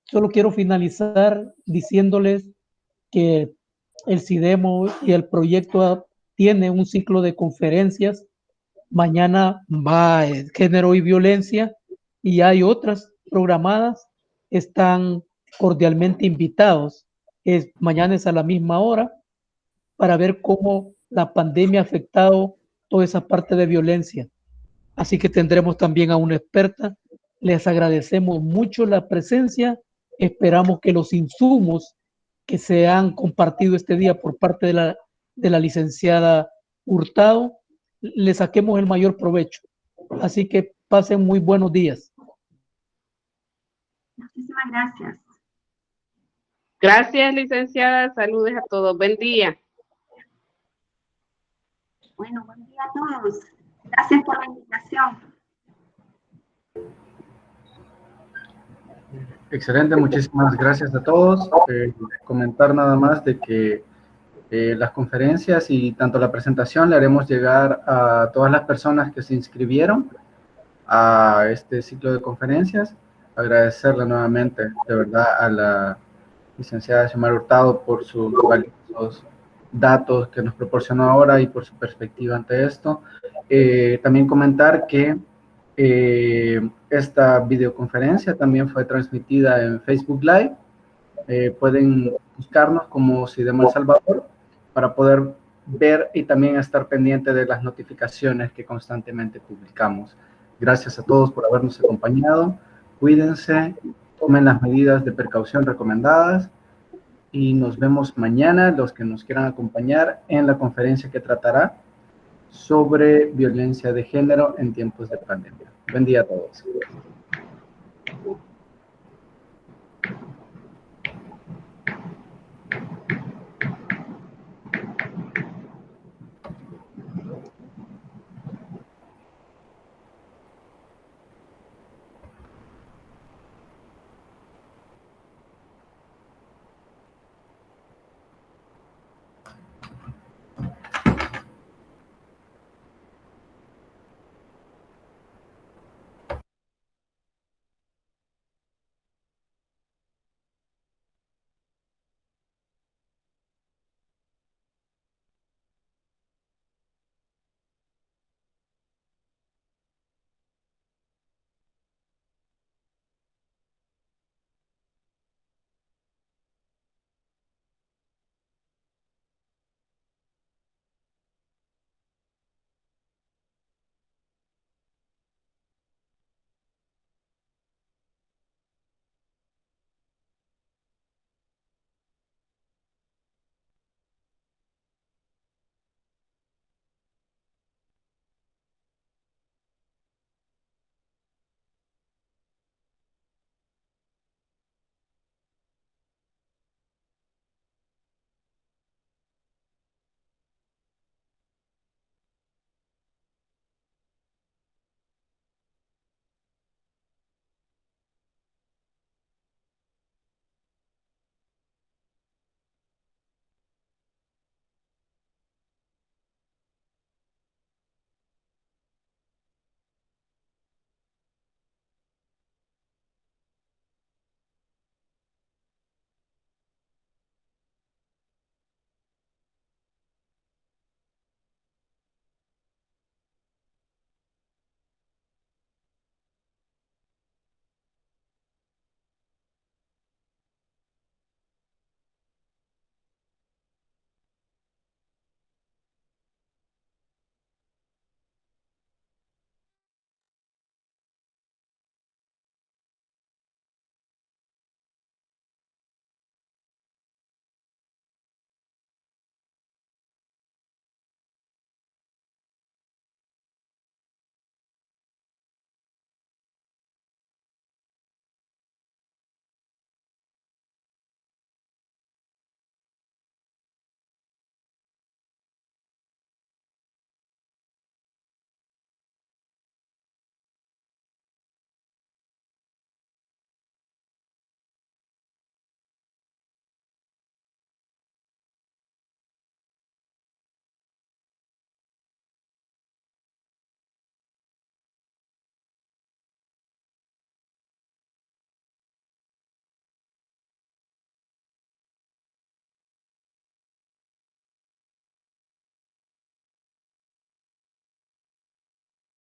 Solo quiero finalizar diciéndoles que el SIDEMO y el proyecto tiene un ciclo de conferencias. Mañana va género y violencia, y hay otras programadas. Están cordialmente invitados. Mañana es a la misma hora para ver cómo la pandemia ha afectado toda esa parte de violencia. Así que tendremos también a una experta. Les agradecemos mucho la presencia. Esperamos que los insumos que se han compartido este día por parte de la licenciada Hurtado le saquemos el mayor provecho. Así que pasen muy buenos días. Muchísimas gracias. Gracias, licenciada. Saludos a todos. Buen día. Bueno, buen día a todos. Gracias por la invitación. Excelente, muchísimas gracias a todos. Comentar nada más de que las conferencias y tanto la presentación le haremos llegar a todas las personas que se inscribieron a este ciclo de conferencias. Agradecerle nuevamente, de verdad, a la licenciada Xiomara Hurtado por sus valiosos datos que nos proporcionó ahora y por su perspectiva ante esto. También comentar que esta videoconferencia también fue transmitida en Facebook Live. Pueden buscarnos como SIDEMO El Salvador para poder ver y también estar pendiente de las notificaciones que constantemente publicamos. Gracias a todos por habernos acompañado. Cuídense, tomen las medidas de precaución recomendadas y nos vemos mañana, los que nos quieran acompañar, en la conferencia que tratará sobre violencia de género en tiempos de pandemia. Buen día a todos.